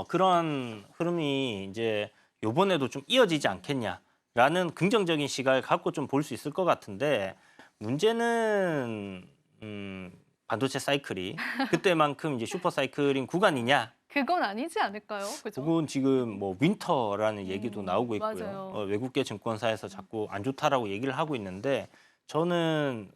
그런 흐름이 이제 요번에도 좀 이어지지 않겠냐라는 긍정적인 시각을 갖고 좀 볼 수 있을 것 같은데 문제는 반도체 사이클이 그때만큼 이제 슈퍼 사이클인 구간이냐? 그건 아니지 않을까요? 그죠? 그건 지금 뭐 윈터라는 얘기도 나오고 있고요. 맞아요. 외국계 증권사에서 자꾸 안 좋다라고 얘기를 하고 있는데 저는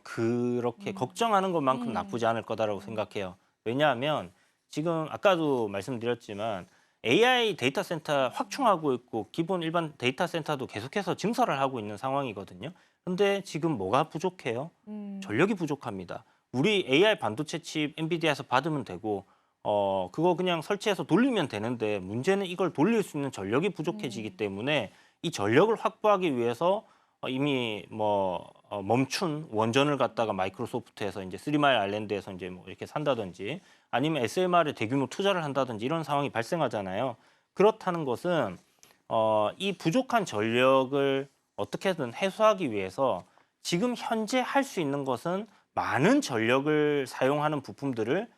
그렇게 걱정하는 것만큼 나쁘지 않을 거다라고 생각해요. 왜냐하면 지금 아까도 말씀드렸지만 AI 데이터 센터 확충하고 있고 기본 일반 데이터 센터도 계속해서 증설을 하고 있는 상황이거든요. 근데 지금 뭐가 부족해요? 전력이 부족합니다. 우리 AI 반도체 칩 엔비디아에서 받으면 되고 그거 그냥 설치해서 돌리면 되는데 문제는 이걸 돌릴 수 있는 전력이 부족해지기 때문에 이 전력을 확보하기 위해서 이미 멈춘 원전을 갖다가 마이크로소프트에서 이제 3마일 아일랜드에서 이제 뭐 이렇게 산다든지 아니면 SMR에 대규모 투자를 한다든지 이런 상황이 발생하잖아요. 그렇다는 것은 이 부족한 전력을 어떻게든 해소하기 위해서 지금 현재 할 수 있는 것은 많은 전력을 사용하는 부품들을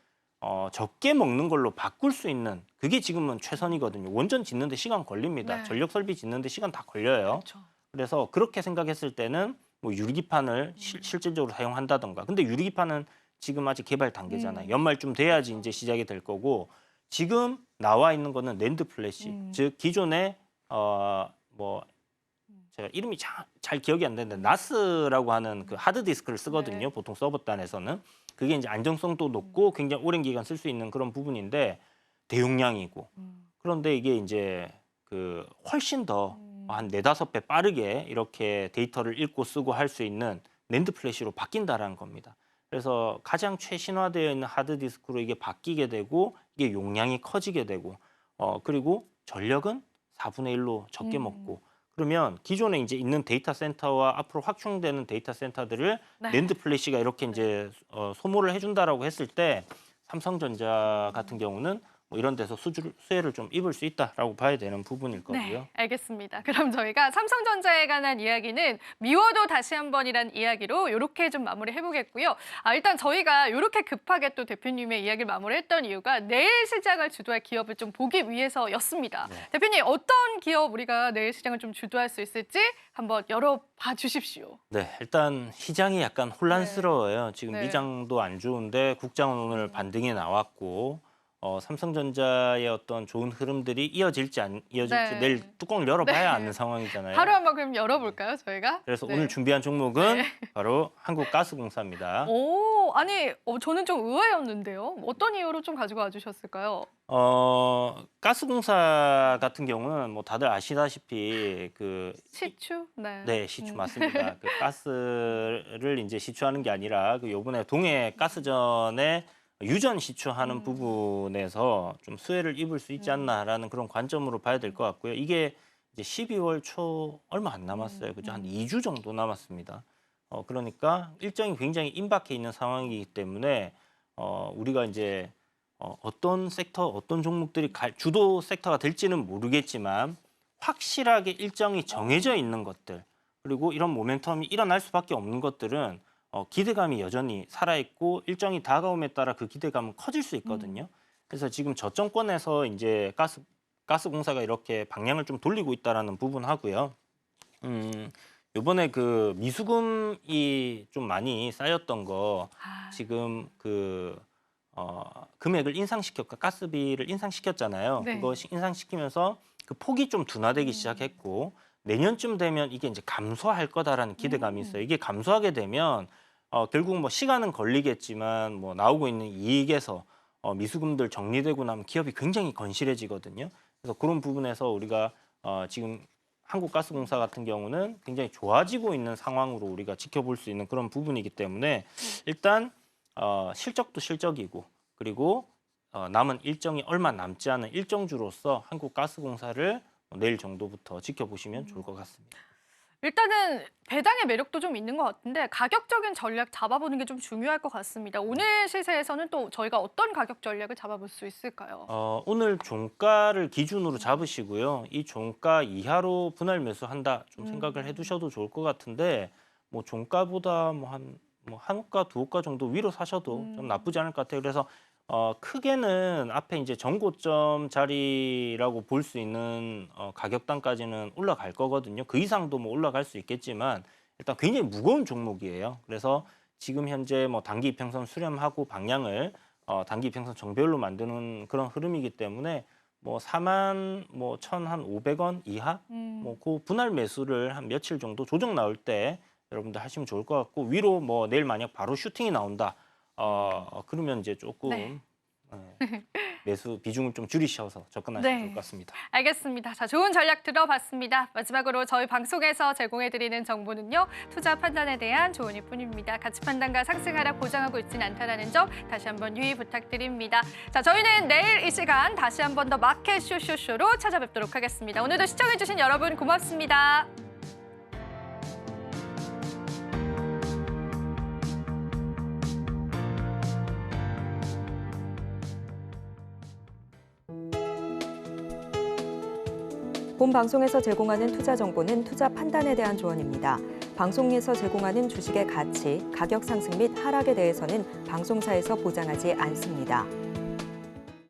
적게 먹는 걸로 바꿀 수 있는 그게 지금은 최선이거든요. 원전 짓는데 시간 걸립니다. 네. 전력 설비 짓는데 시간 다 걸려요. 그렇죠. 그래서 그렇게 생각했을 때는 뭐 유리기판을 실질적으로 사용한다던가. 근데 유리기판은 지금 아직 개발 단계잖아요. 연말쯤 돼야지 이제 시작이 될 거고 지금 나와 있는 거는 낸드 플래시, 즉 기존에 제가 이름이 잘 기억이 안 되는데 나스라고 하는 그 하드 디스크를 쓰거든요. 네. 보통 서버단에서는 그게 이제 안정성도 높고 굉장히 오랜 기간 쓸 수 있는 그런 부분인데 대용량이고 그런데 이게 이제 그 훨씬 더 한 4-5배 빠르게 이렇게 데이터를 읽고 쓰고 할 수 있는 낸드 플래시로 바뀐다라는 겁니다. 그래서 가장 최신화되어 있는 하드 디스크로 이게 바뀌게 되고 이게 용량이 커지게 되고 그리고 전력은 4분의 1로 적게 먹고 그러면 기존에 이제 있는 데이터 센터와 앞으로 확충되는 데이터 센터들을 네. 낸드 플래시가 이렇게 이제 소모를 해준다라고 했을 때 삼성전자 같은 경우는 뭐 이런 데서 수혜를 좀 입을 수 있다라고 봐야 되는 부분일 거고요. 네, 알겠습니다. 그럼 저희가 삼성전자에 관한 이야기는 미워도 다시 한 번이란 이야기로 이렇게 좀 마무리해보겠고요. 일단 저희가 이렇게 급하게 또 대표님의 이야기를 마무리했던 이유가 내일 시장을 주도할 기업을 좀 보기 위해서였습니다. 네. 대표님 어떤 기업 우리가 내일 시장을 좀 주도할 수 있을지 한번 열어봐 주십시오. 네, 일단 시장이 약간 혼란스러워요. 지금 네. 미장도 안 좋은데 국장은 오늘 반등이 나왔고 삼성전자의 어떤 좋은 흐름들이 이어질지 안 이어질지 네. 내일 뚜껑을 열어봐야 네. 아는 상황이잖아요. 하루 한번 그럼 열어볼까요, 저희가? 그래서 네. 오늘 준비한 종목은 네. 바로 한국가스공사입니다. 오, 아니 저는 좀 의외였는데요. 어떤 이유로 좀 가지고 와주셨을까요? 가스공사 같은 경우는 뭐 다들 아시다시피 그 시추? 네. 네, 시추 맞습니다. 그 가스를 이제 시추하는 게 아니라 그 요번에 동해 가스전에 유전 시추하는 부분에서 좀 수혜를 입을 수 있지 않나라는 그런 관점으로 봐야 될 것 같고요. 이게 이제 12월 초 얼마 안 남았어요. 그죠? 한 2주 정도 남았습니다. 그러니까 일정이 굉장히 임박해 있는 상황이기 때문에 우리가 이제 어떤 섹터, 어떤 종목들이 주도 섹터가 될지는 모르겠지만 확실하게 일정이 정해져 있는 것들 그리고 이런 모멘텀이 일어날 수밖에 없는 것들은 기대감이 여전히 살아있고 일정이 다가옴에 따라 그 기대감은 커질 수 있거든요. 그래서 지금 저점권에서 이제 가스공사가 이렇게 방향을 좀 돌리고 있다라는 부분하고요. 요번에 그 미수금이 좀 많이 쌓였던 거 지금 그 금액을 가스비를 인상시켰잖아요. 네. 그거 인상시키면서 그 폭이 좀 둔화되기 시작했고 내년쯤 되면 이게 이제 감소할 거다라는 기대감이 있어요. 이게 감소하게 되면 결국 뭐 시간은 걸리겠지만 뭐 나오고 있는 이익에서 미수금들 정리되고 나면 기업이 굉장히 건실해지거든요. 그래서 그런 부분에서 우리가 지금 한국가스공사 같은 경우는 굉장히 좋아지고 있는 상황으로 우리가 지켜볼 수 있는 그런 부분이기 때문에 일단 실적도 실적이고 그리고 남은 일정이 얼마 남지 않은 일정주로서 한국가스공사를 내일 정도부터 지켜보시면 좋을 것 같습니다. 일단은 배당의 매력도 좀 있는 것 같은데 가격적인 전략 잡아보는 게 좀 중요할 것 같습니다. 오늘 시세에서는 또 저희가 어떤 가격 전략을 잡아볼 수 있을까요? 오늘 종가를 기준으로 잡으시고요. 이 종가 이하로 분할 매수한다 좀 생각을 해두셔도 좋을 것 같은데 뭐 종가보다 한 호가 두 호가 정도 위로 사셔도 좀 나쁘지 않을 것 같아요. 그래서 크게는 앞에 이제 전고점 자리라고 볼 수 있는 가격단까지는 올라갈 거거든요. 그 이상도 뭐 올라갈 수 있겠지만 일단 굉장히 무거운 종목이에요. 그래서 지금 현재 뭐 단기 이평선 수렴하고 방향을 단기 이평선 정배열로 만드는 그런 흐름이기 때문에 뭐 41,500원 이하 뭐 그 분할 매수를 한 며칠 정도 조정 나올 때 여러분들 하시면 좋을 것 같고 위로 뭐 내일 만약 바로 슈팅이 나온다. 그러면 이제 조금 네. 매수 비중을 좀 줄이셔서 접근하시면 좋을 것 같습니다. 알겠습니다. 자, 좋은 전략 들어봤습니다. 마지막으로 저희 방송에서 제공해드리는 정보는요. 투자 판단에 대한 조언일 뿐입니다. 가치 판단과 상승 하락 보장하고 있지는 않다는 점 다시 한번 유의 부탁드립니다. 자, 저희는 내일 이 시간 다시 한번 더 마켓 쇼쇼쇼로 찾아뵙도록 하겠습니다. 오늘도 시청해주신 여러분 고맙습니다. 본 방송에서 제공하는 투자 정보는 투자 판단에 대한 조언입니다. 방송에서 제공하는 주식의 가치, 가격 상승 및 하락에 대해서는 방송사에서 보장하지 않습니다.